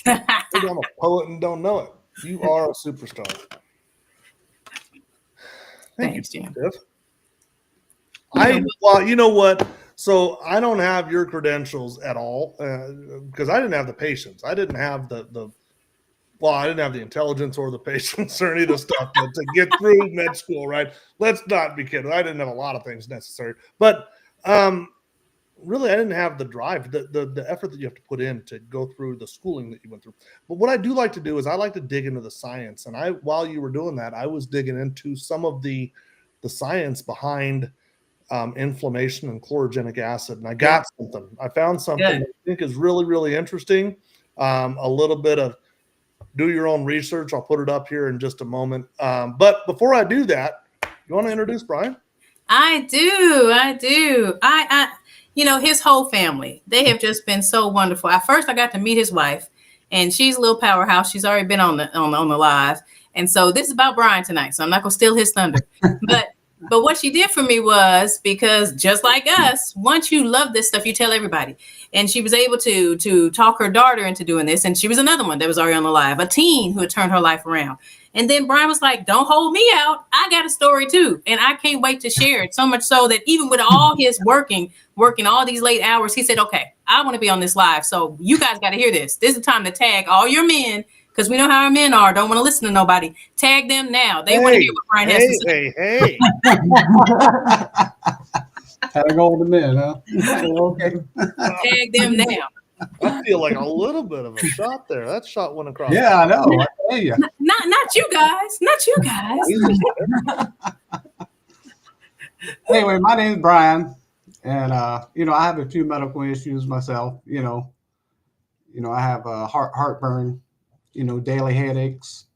Maybe I'm a poet and don't know it. You are a superstar. Thanks, Jim. Tiff. Well, you know what? So I don't have your credentials at all because I didn't have the patience. I didn't have I didn't have the intelligence or the patience or any of the stuff to get through med school, right? Let's not be kidding. I didn't have a lot of things necessary, but really, I didn't have the drive, the effort that you have to put in to go through the schooling that you went through. But what I do like to do is I like to dig into the science. And while you were doing that, I was digging into some of the science behind inflammation and chlorogenic acid. And I got something. I found something that I think is really, really interesting. A little bit of do your own research. I'll put it up here in just a moment. But before I do that, you want to introduce Brian? I do. I his whole family, they have just been so wonderful. At first, I got to meet his wife, and she's a little powerhouse. She's already been on the live. And so this is about Brian tonight. So I'm not going to steal his thunder. But what she did for me was, because just like us, once you love this stuff, you tell everybody. And she was able to talk her daughter into doing this. And she was another one that was already on the live, a teen who had turned her life around. And then Brian was like, don't hold me out. I got a story too. And I can't wait to share it. So much so that even with all his working all these late hours, he said, okay, I want to be on this live. So you guys got to hear this. This is the time to tag all your men, because we know how our men are. Don't want to listen to nobody. Tag them now. They want to hear what Brian has to say. Hey. Tag all the men, huh? Okay. Tag them now. I feel like a little bit of a shot there. That shot went across. Yeah, I know. I tell you. Not you guys. Not you guys. Anyway, my name is Brian, and I have a few medical issues myself. I have heartburn, daily headaches,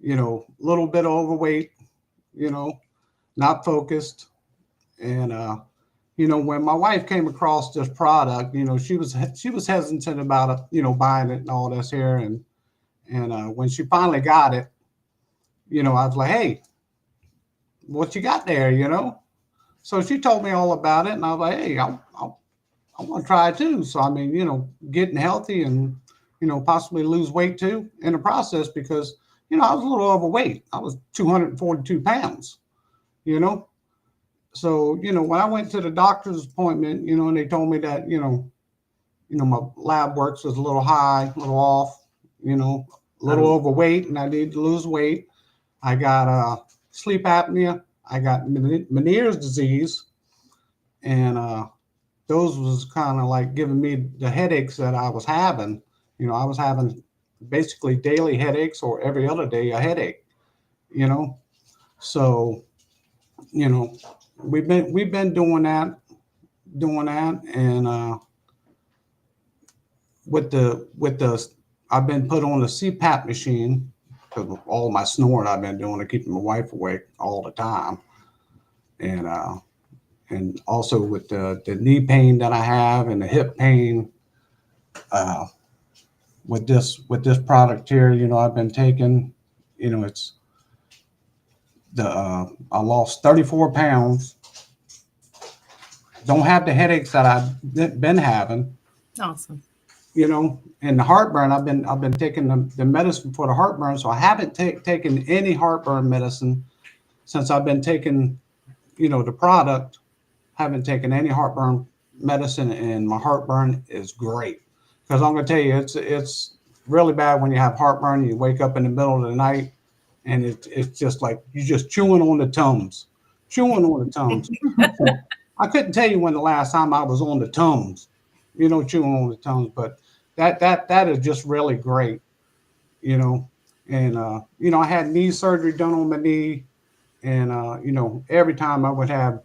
little bit of overweight, not focused, and when my wife came across this product, she was hesitant about it, buying it and all this here, and when she finally got it, I was like, hey, what you got there, So she told me all about it, and I was like, hey, I want to try it too. So I mean, getting healthy and possibly lose weight too in the process, because I was a little overweight. I was 242 pounds, So, when I went to the doctor's appointment, and they told me that, my lab works was a little high, a little off, a little overweight, and I need to lose weight. I got sleep apnea. I got Meniere's disease. And those was kind of like giving me the headaches that I was having. I was having basically daily headaches, or every other day a headache, So, we've been doing that, and with the I've been put on the CPAP machine because of all my snoring I've been doing to keep my wife awake all the time, and also with the knee pain that I have and the hip pain. With this product here, I've been taking, it's I lost 34 pounds. Don't have the headaches that I've been having. Awesome. And the heartburn, I've been taking the medicine for the heartburn. So I haven't taken any heartburn medicine since I've been taking, the product. Haven't taken any heartburn medicine, and my heartburn is great. Because I'm going to tell you, it's really bad when you have heartburn. You wake up in the middle of the night, and it's just like you're just chewing on the Tums. So I couldn't tell you when the last time I was on the Tums, chewing on the Tums. But that is just really great, And I had knee surgery done on my knee, and every time I would have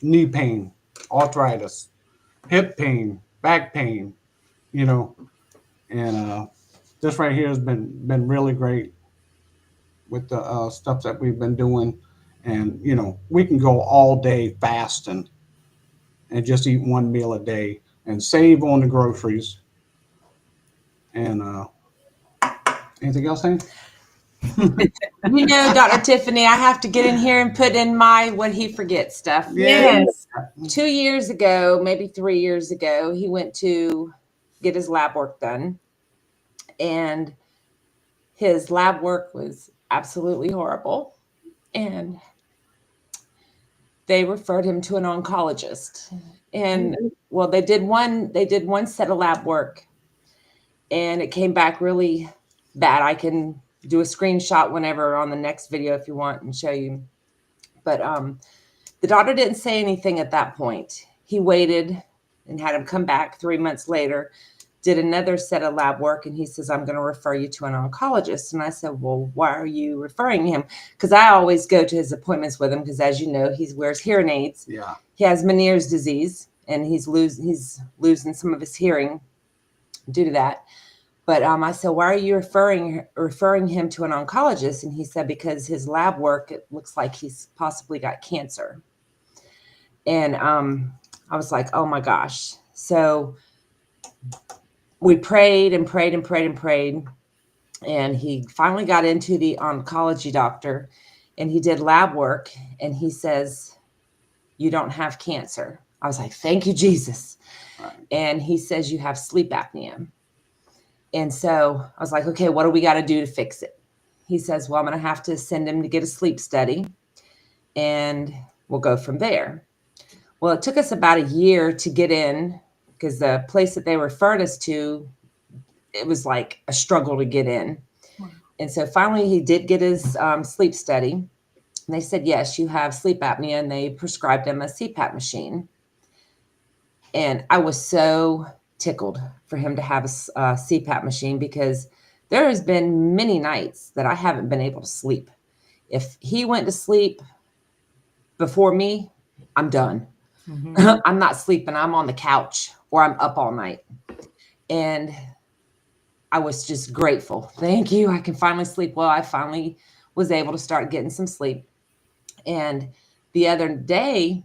knee pain, arthritis, hip pain, back pain. And this right here has been really great. with the stuff that we've been doing. And, you know, we can go all day fasting and just eat one meal a day and save on the groceries. And anything else, Hank? You know, Dr. Tiffany, I have to get in here and put in my what he forgets stuff. Yes. 2 years ago, maybe 3 years ago, he went to get his lab work done. And his lab work was absolutely horrible. And they referred him to an oncologist. And well, they did one set of lab work, and it came back really bad. I can do a screenshot whenever on the next video if you want and show you. But the doctor didn't say anything at that point. He waited and had him come back 3 months later, did another set of lab work, and he says, I'm going to refer you to an oncologist. And I said, well, why are you referring him? Because I always go to his appointments with him because, as you know, he wears hearing aids. Yeah. He has Meniere's disease, and he's losing some of his hearing due to that. But I said, why are you referring him to an oncologist? And he said, because his lab work, it looks like he's possibly got cancer. And I was like, oh my gosh. So we prayed and prayed and prayed and prayed. And he finally got into the oncology doctor, and he did lab work, and he says, you don't have cancer. I was like, thank you, Jesus. Right. And he says, you have sleep apnea. And so I was like, okay, what do we got to do to fix it? He says, well, I'm going to have to send him to get a sleep study, and we'll go from there. Well, it took us about a year to get in because the place that they referred us to, it was like a struggle to get in. And so finally he did get his sleep study, and they said, yes, you have sleep apnea, and they prescribed him a CPAP machine. And I was so tickled for him to have a CPAP machine, because there has been many nights that I haven't been able to sleep. If he went to sleep before me, I'm done. Mhm. I'm not sleeping. I'm on the couch or I'm up all night. And I was just grateful. Thank you. I can finally sleep well. I finally was able to start getting some sleep. And the other day,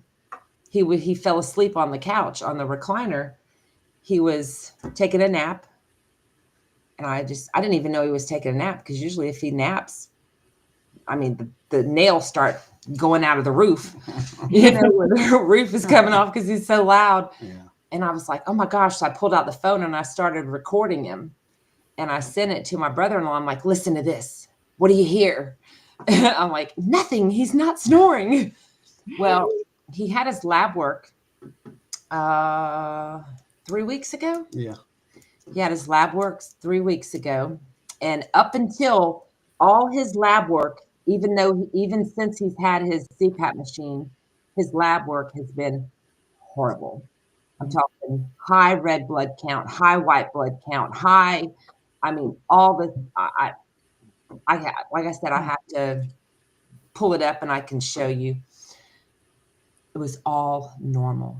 he fell asleep on the couch, on the recliner. He was taking a nap. And I didn't even know he was taking a nap, because usually if he naps, I mean, the nails start going out of the roof, you know, when the roof is coming off because he's so loud. Yeah. And I was like, oh my gosh. So I pulled out the phone and I started recording him, and I sent it to my brother-in-law. I'm like, listen to this. What do you hear? I'm like, nothing. He's not snoring. Well, he had his lab work 3 weeks ago. Yeah. He had his lab work 3 weeks ago. And up until all his lab work, even since he's had his CPAP machine, his lab work has been horrible. I'm talking high red blood count, high white blood count, all the, like I said, I have to pull it up and I can show you. It was all normal.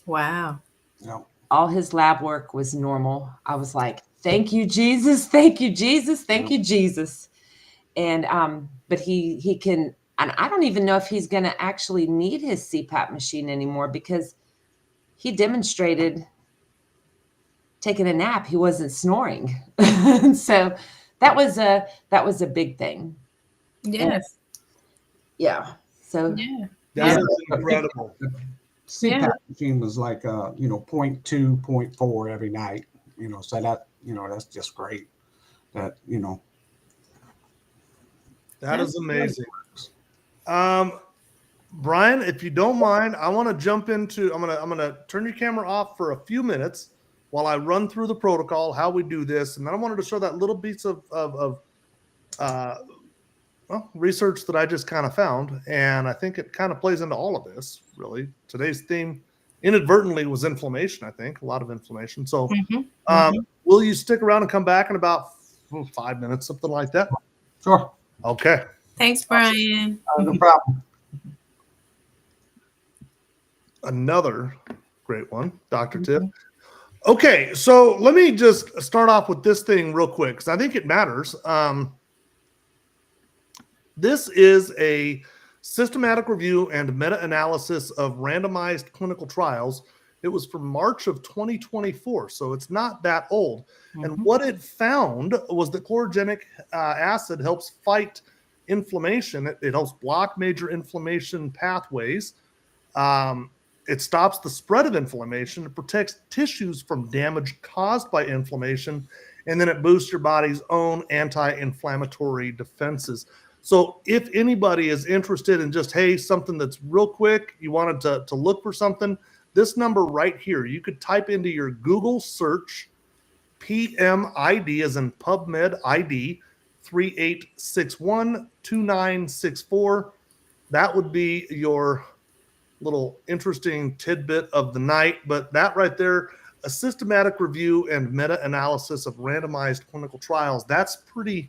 Wow. Yeah. All his lab work was normal. I was like, thank you, Jesus. Thank you, Jesus. Thank you, Jesus. And, but he can, and I don't even know if he's going to actually need his CPAP machine anymore, because he demonstrated taking a nap. He wasn't snoring. So that was a big thing. Yes. Yeah. So Yeah. That is incredible. CPAP machine was like 0.2, 0.4 every night. So that that's just great. That That is amazing. Brian, if you don't mind, I want to jump into. I'm gonna turn your camera off for a few minutes while I run through the protocol, how we do this, and then I wanted to show that little piece of research that I just kind of found, and I think it kind of plays into all of this. Really, today's theme inadvertently was inflammation. I think a lot of inflammation. So, will you stick around and come back in about 5 minutes, something like that? Sure. Okay. Thanks, Brian. No problem. Another great one, Dr. Tiff. Okay, so let me just start off with this thing real quick, because I think it matters. This is a systematic review and meta-analysis of randomized clinical trials. It was from March of 2024, so it's not that old. And what it found was that chlorogenic acid helps fight inflammation. It helps block major inflammation pathways. It stops the spread of inflammation. It protects tissues from damage caused by inflammation. And then it boosts your body's own anti-inflammatory defenses. So if anybody is interested in just, hey, something that's real quick, you wanted to look for something, this number right here, you could type into your Google search PMID as in PubMed ID 38612964. That would be your little interesting tidbit of the night. But that right there, a systematic review and meta-analysis of randomized clinical trials, that's proof.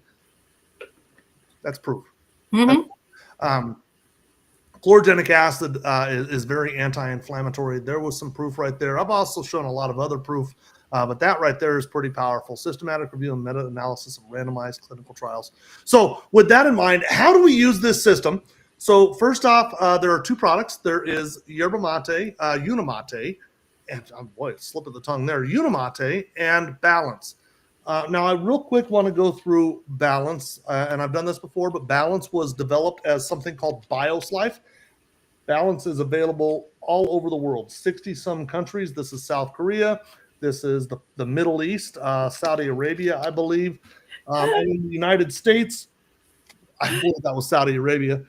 Chlorogenic acid is very anti-inflammatory. There was some proof right there. I've also shown a lot of other proof, but that right there is pretty powerful. Systematic review and meta-analysis of randomized clinical trials. So with that in mind, how do we use this system? So first off, there are two products. There is yerba mate, Unimate, and boy, slip of the tongue there, Unimate and Balance. Now, I real quick want to go through Balance, and I've done this before, but Balance was developed as something called BioSlife. Balance is available all over the world, 60-some countries. This is South Korea. This is the Middle East, Saudi Arabia, I believe. And in the United States, I believe that was Saudi Arabia.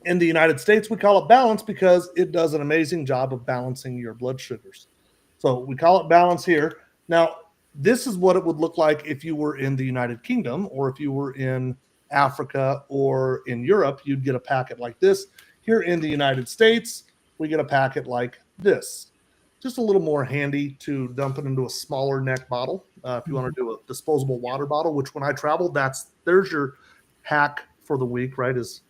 In the United States, we call it Balance because it does an amazing job of balancing your blood sugars. So we call it Balance here. Now, this is what it would look like if you were in the United Kingdom, or if you were in Africa or in Europe, you'd get a packet like this. Here in the United States, we get a packet like this. Just a little more handy to dump it into a smaller neck bottle. If you want to do a disposable water bottle, which when I travel, there's your hack for the week, right, is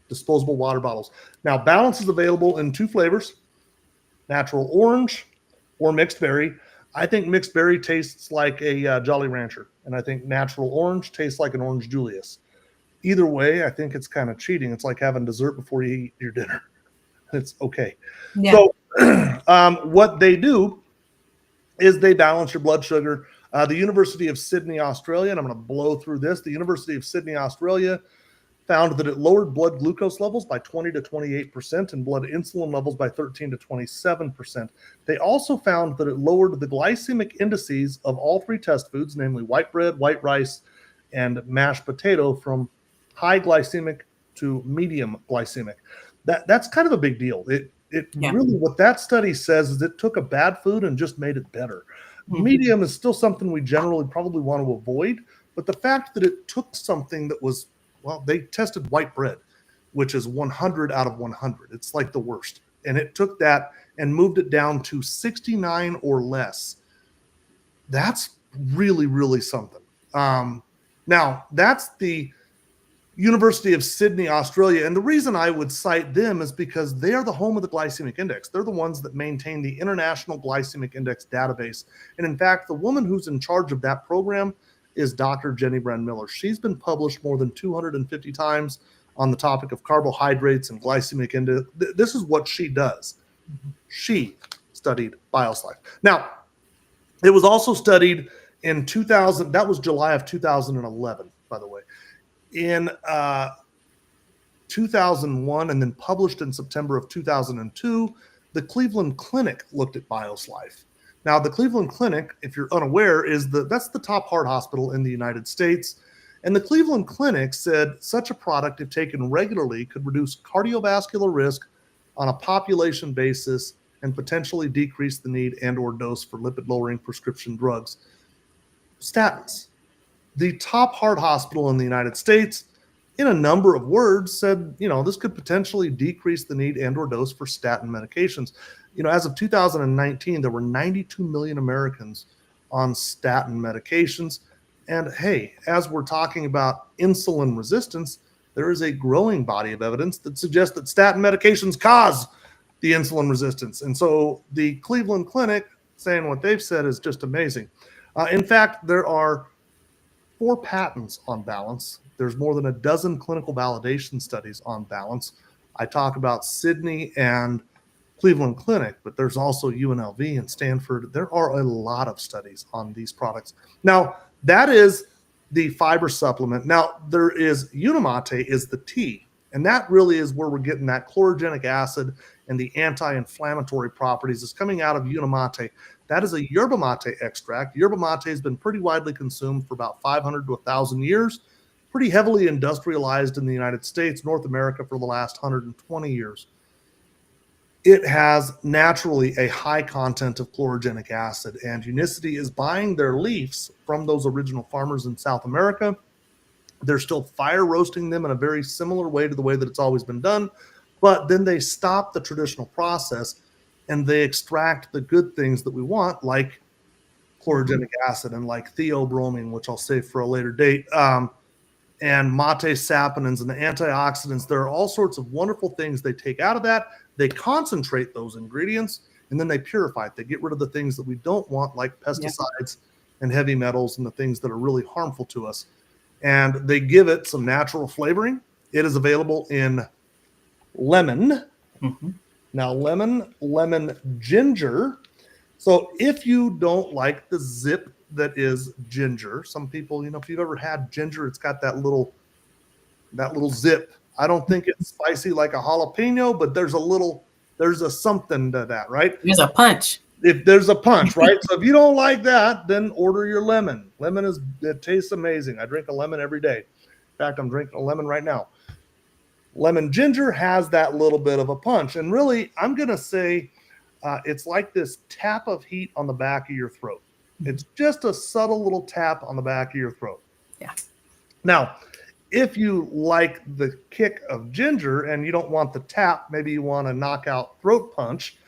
disposable water bottles. Now, Balance is available in two flavors, natural orange or mixed berry. I think mixed berry tastes like a Jolly Rancher, and I think natural orange tastes like an Orange Julius. Either way, I think it's kind of cheating. It's like having dessert before you eat your dinner. It's okay. Yeah. So what they do is they balance your blood sugar. The University of Sydney, Australia, and I'm going to blow through this. The University of Sydney, Australia found that it lowered blood glucose levels by 20 to 28% and blood insulin levels by 13 to 27%. They also found that it lowered the glycemic indices of all three test foods, namely white bread, white rice, and mashed potato, from high glycemic to medium glycemic. That's kind of a big deal. Really, what that study says is it took a bad food and just made it better. Mm-hmm. Medium is still something we generally probably want to avoid, but the fact that it took something that was, well, they tested white bread, which is 100 out of 100. It's like the worst. And it took that and moved it down to 69 or less. That's really, really something. Now, that's the University of Sydney, Australia. And the reason I would cite them is because they are the home of the glycemic index. They're the ones that maintain the International Glycemic Index database. And in fact, the woman who's in charge of that program is Dr. Jenny Bren Miller. She's been published more than 250 times on the topic of carbohydrates and glycemic index. This is what she does. She studied BioSlife. Now, it was also studied in 2000. That was July of 2011, by the way. In 2001, and then published in September of 2002, the Cleveland Clinic looked at BioSlife. Now, the Cleveland Clinic, if you're unaware, that's the top heart hospital in the United States. And the Cleveland Clinic said such a product, if taken regularly, could reduce cardiovascular risk on a population basis and potentially decrease the need and or dose for lipid-lowering prescription drugs. Statins. The top heart hospital in the United States, in a number of words, said, this could potentially decrease the need and or dose for statin medications. As of 2019, there were 92 million Americans on statin medications. And hey, as we're talking about insulin resistance, there is a growing body of evidence that suggests that statin medications cause the insulin resistance. And so the Cleveland Clinic saying what they've said is just amazing. In fact, there are 4 patents on balance. There's more than a dozen clinical validation studies on balance. I talk about Sydney and Cleveland Clinic, but there's also UNLV and Stanford. There are a lot of studies on these products. Now, that is the fiber supplement. Now, there is Unimate is the tea, and that really is where we're getting that chlorogenic acid and the anti-inflammatory properties is coming out of Unimate. That is a yerba mate extract. Yerba mate has been pretty widely consumed for about 500 to 1,000 years, pretty heavily industrialized in the United States, North America for the last 120 years. It has naturally a high content of chlorogenic acid, and Unicity is buying their leaves from those original farmers in South America. They're still fire roasting them in a very similar way to the way that it's always been done, but then they stop the traditional process and they extract the good things that we want, like chlorogenic acid and like theobromine, which I'll save for a later date, and mate saponins and the antioxidants. There are all sorts of wonderful things they take out of that. They concentrate those ingredients, and then they purify it. They get rid of the things that we don't want, like pesticides and heavy metals and the things that are really harmful to us. And they give it some natural flavoring. It is available in lemon. Now, lemon ginger. So if you don't like the zip that is ginger, some people, if you've ever had ginger, it's got that little zip. I don't think it's spicy like a jalapeno, but there's a something to that, right? There's a punch. If there's a punch, right? So if you don't like that, then order your lemon. It tastes amazing. I drink a lemon every day. In fact, I'm drinking a lemon right now. Lemon ginger has that little bit of a punch. And really, I'm going to say it's like this tap of heat on the back of your throat. It's just a subtle little tap on the back of your throat. Yeah. Now, if you like the kick of ginger and you don't want the tap, maybe you want a knockout throat punch,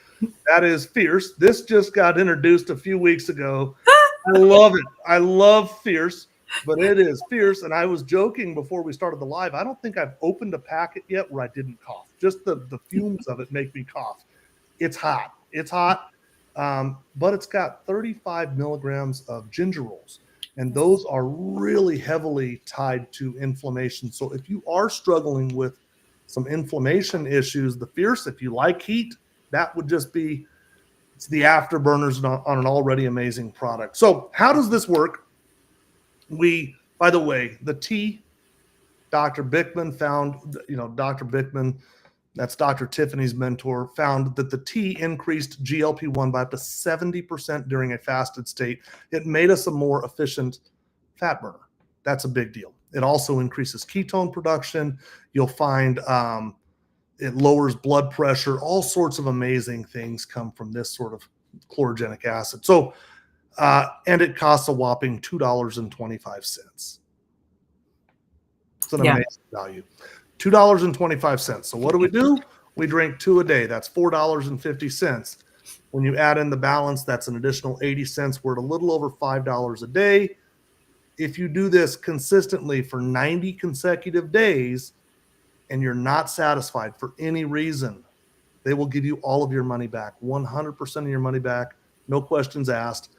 that is Fierce. This just got introduced a few weeks ago. I love it. I love Fierce, but it is Fierce. And I was joking before we started the live. I don't think I've opened a packet yet where I didn't cough. Just the fumes of it make me cough. It's hot. It's hot, but it's got 35 milligrams of gingerols. And those are really heavily tied to inflammation. So if you are struggling with some inflammation issues, the Fierce, if you like heat, that would just be, it's the afterburners on an already amazing product. So how does this work? By the way, the tea, Dr. Bickman found, Dr. Bickman, that's Dr. Tiffany's mentor, found that the tea increased GLP-1 by up to 70% during a fasted state. It made us a more efficient fat burner. That's a big deal. It also increases ketone production. You'll find it lowers blood pressure. All sorts of amazing things come from this sort of chlorogenic acid. So, and it costs a whopping $2.25. It's an amazing value. $2.25. So what do? We drink 2 a day. That's $4.50. When you add in the balance, that's an additional 80 cents. We're at a little over $5 a day. If you do this consistently for 90 consecutive days and you're not satisfied for any reason, they will give you all of your money back, 100% of your money back, no questions asked.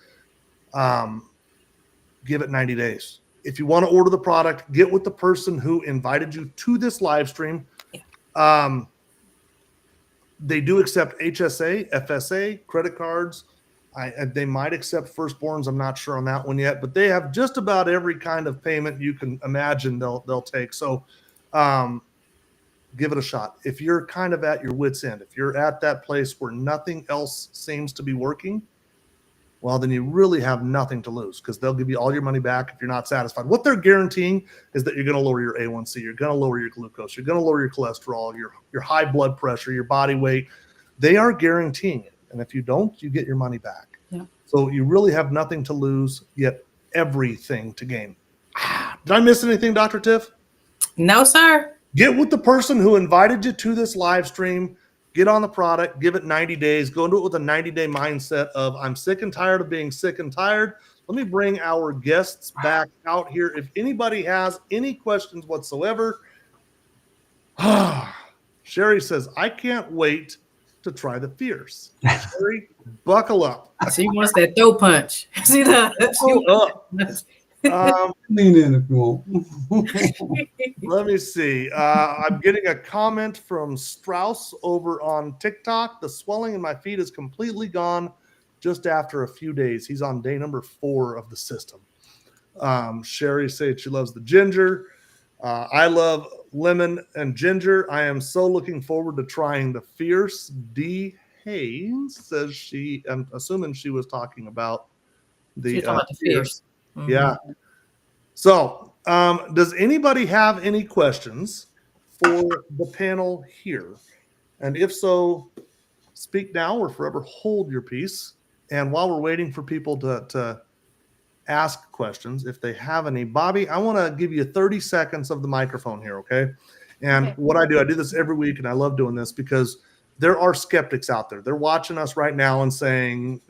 Give it 90 days. If you want to order the product, get with the person who invited you to this live stream. They do accept HSA, FSA, credit cards. They might accept firstborns. I'm not sure on that one yet, but they have just about every kind of payment you can imagine they'll take. So give it a shot. If you're kind of at your wit's end, if you're at that place where nothing else seems to be working, well, then you really have nothing to lose because they'll give you all your money back if you're not satisfied. What they're guaranteeing is that you're going to lower your A1C, you're going to lower your glucose, you're going to lower your cholesterol, your high blood pressure, your body weight. They are guaranteeing it. And if you don't, you get your money back. Yeah. So you really have nothing to lose, yet everything to gain. Did I miss anything, Dr. Tiff? No, sir. Get with the person who invited you to this live stream. Get on the product, give it 90 days, go into it with a 90-day mindset of I'm sick and tired of being sick and tired. Let me bring our guests back out here. If anybody has any questions whatsoever, Sherry says, I can't wait to try the Fierce. Sherry, buckle up. She wants that throat punch. See that? Buckle up. Lean in if you want. Let me see. I'm getting a comment from Strauss over on TikTok. The swelling in my feet is completely gone just after a few days. He's on day number 4 of the system. Sherry said she loves the ginger. I love lemon and ginger. I am so looking forward to trying the fierce. D. Haynes says she, I'm assuming she was talking about the, She's talking about the fierce. Mhm. Yeah. So, does anybody have any questions for the panel here? And if so, speak now or forever hold your peace. And while we're waiting for people to ask questions, if they have any, Bobby, I want to give you 30 seconds of the microphone here, okay? And Okay. what I do this every week, and I love doing this because there are skeptics out there. They're watching us right now and saying,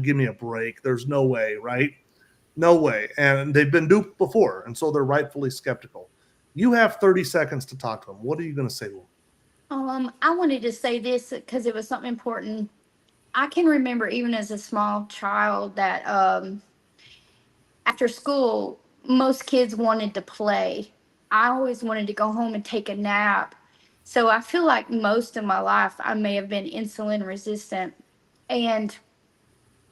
give me a break. There's no way, right? No way. And they've been duped before, and so they're rightfully skeptical. You have 30 seconds to talk to them. What are you going to say to them? I wanted to say this because it was something important. I can remember even as a small child that after school, most kids wanted to play. I always wanted to go home and take a nap. So I feel like most of my life I may have been insulin resistant. And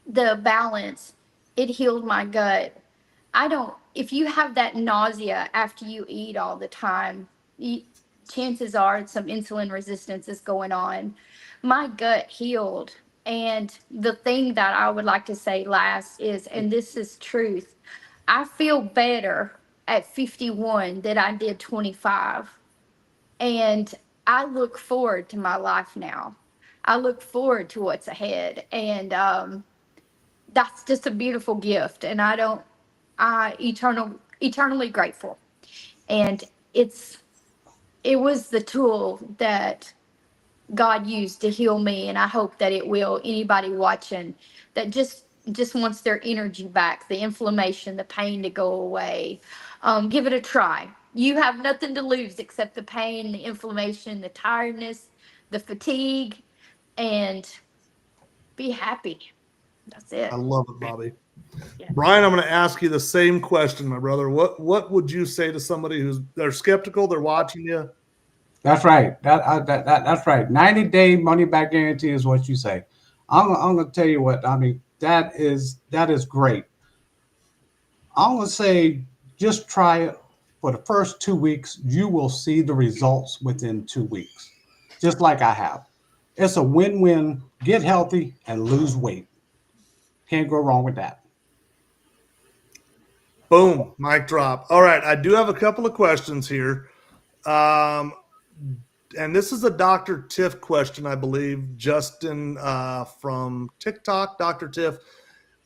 the balance, it healed my gut. If you have that nausea after you eat all the time, chances are some insulin resistance is going on. My gut healed. And the thing that I would like to say last is, and this is truth, I feel better at 51 than I did 25. And I look forward to my life now. I look forward to what's ahead. And that's just a beautiful gift. And eternally grateful. And it was the tool that God used to heal me, and I hope that it will. Anybody watching that just wants their energy back, the inflammation, the pain to go away, give it a try. You have nothing to lose except the pain, the inflammation, the tiredness, the fatigue, and be happy. That's it. I love it, Bobby. Yeah. Brian, I'm going to ask you the same question, my brother. What would you say to somebody they're skeptical, they're watching you? That's right. That's right. 90-day money back guarantee is what you say. I'm going to tell you what. I mean, that is great. I'm going to say just try it for the first 2 weeks. You will see the results within 2 weeks, just like I have. It's a win-win. Get healthy and lose weight. Can't go wrong with that. Boom, mic drop. All right, I do have a couple of questions here. And this is a Dr. Tiff question, I believe. Justin from TikTok, Dr. Tiff.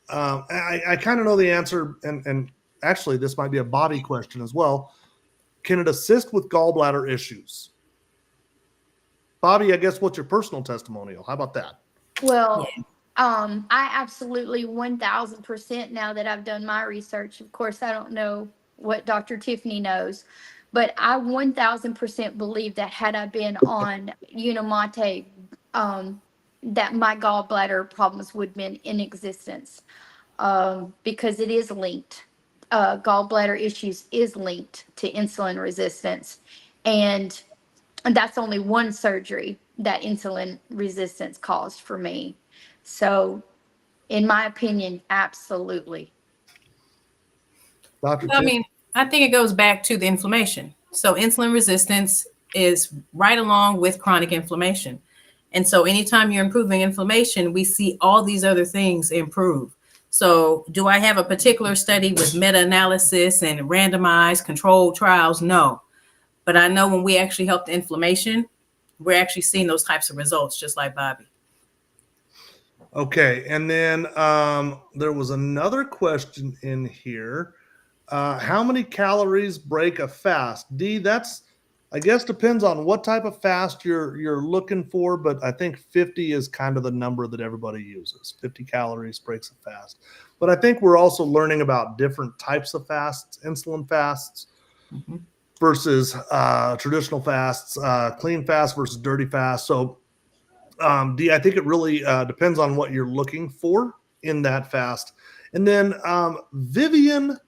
I kind of know the answer, and actually this might be a Bobby question as well. Can it assist with gallbladder issues? Bobby, I guess what's your personal testimonial? How about that? Well, I absolutely 1000% now that I've done my research. Of course, I don't know what Dr. Tiffany knows, but I 1000% believe that had I been on Unimante, that my gallbladder problems would have been in existence, because it is linked. Gallbladder issues is linked to insulin resistance. And that's only one surgery that insulin resistance caused for me. So, in my opinion, absolutely. Dr. I Tiff? mean, I think it goes back to the inflammation. So insulin resistance is right along with chronic inflammation. And so anytime you're improving inflammation, we see all these other things improve. So do I have a particular study with meta-analysis and randomized controlled trials? No. But I know when we actually help the inflammation, we're actually seeing those types of results, just like Bobby. Okay, and then there was another question in here. How many calories break a fast? D, that's, I guess, depends on what type of fast you're looking for, but I think 50 is kind of the number that everybody uses. 50 calories breaks a fast. But I think we're also learning about different types of fasts, insulin fasts versus traditional fasts, clean fast versus dirty fast. So D, I think it really depends on what you're looking for in that fast. And then Vivian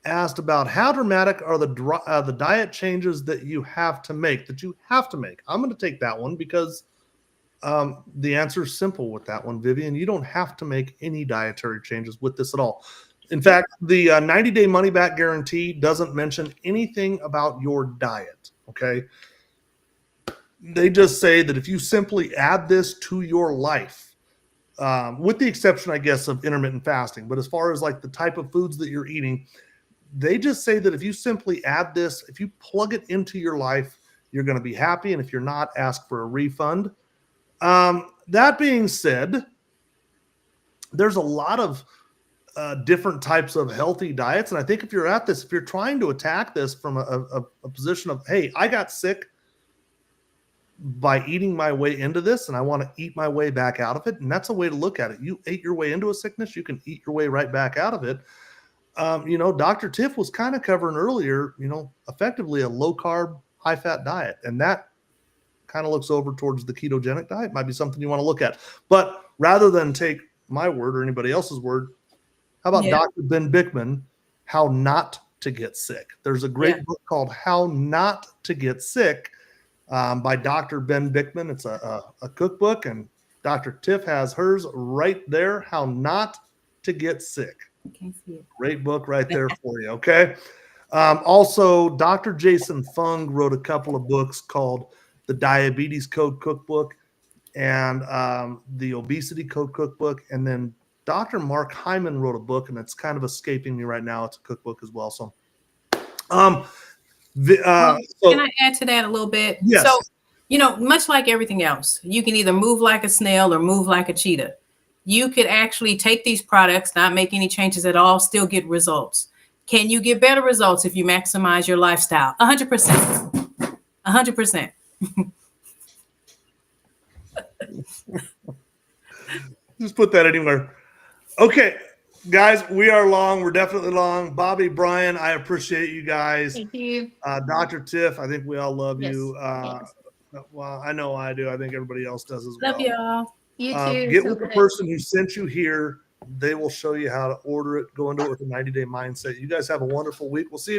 asked about how dramatic are the diet changes that you have to make. I'm going to take that one because the answer is simple with that one, Vivian. You don't have to make any dietary changes with this at all. In fact, the 90-day money-back guarantee doesn't mention anything about your diet, okay? They just say that if you simply add this to your life, with the exception, I guess, of intermittent fasting, but as far as like the type of foods that you're eating, they just say that if you simply add this, if you plug it into your life, you're going to be happy. And if you're not, ask for a refund. That being said, there's a lot of different types of healthy diets. And I think if you're at this, if you're trying to attack this from a position of, hey, I got sick by eating my way into this and I want to eat my way back out of it. And that's a way to look at it. You ate your way into a sickness, you can eat your way right back out of it. Dr. Tiff was kind of covering earlier, effectively a low carb, high fat diet. And that kind of looks over towards the ketogenic diet. Might be something you want to look at. But rather than take my word or anybody else's word, how about Dr. Ben Bickman, How Not to Get Sick? There's a great book called How Not to Get Sick by Dr. Ben Bickman. It's a cookbook, and Dr. Tiff has hers right there, How Not to Get Sick. I can't see it. Great book right there for you, okay? Also, Dr. Jason Fung wrote a couple of books called The Diabetes Code Cookbook and The Obesity Code Cookbook, and then Dr. Mark Hyman wrote a book, and it's kind of escaping me right now. It's a cookbook as well. So, can I add to that a little bit? Yes. So, much like everything else, you can either move like a snail or move like a cheetah. You could actually take these products, not make any changes at all, still get results. Can you get better results if you maximize your lifestyle? 100%. 100%. Just put that anywhere. Okay, guys, we are long. We're definitely long. Bobby, Brian, I appreciate you guys. Thank you. Dr. Tiff, I think we all love Yes, you. thanks. Well, I know I do. I think everybody else does as well. Love y'all. You too. Get So with the good. person who sent you here. They will show you how to order it. Go into it with a 90-day mindset. You guys have a wonderful week. We'll see you.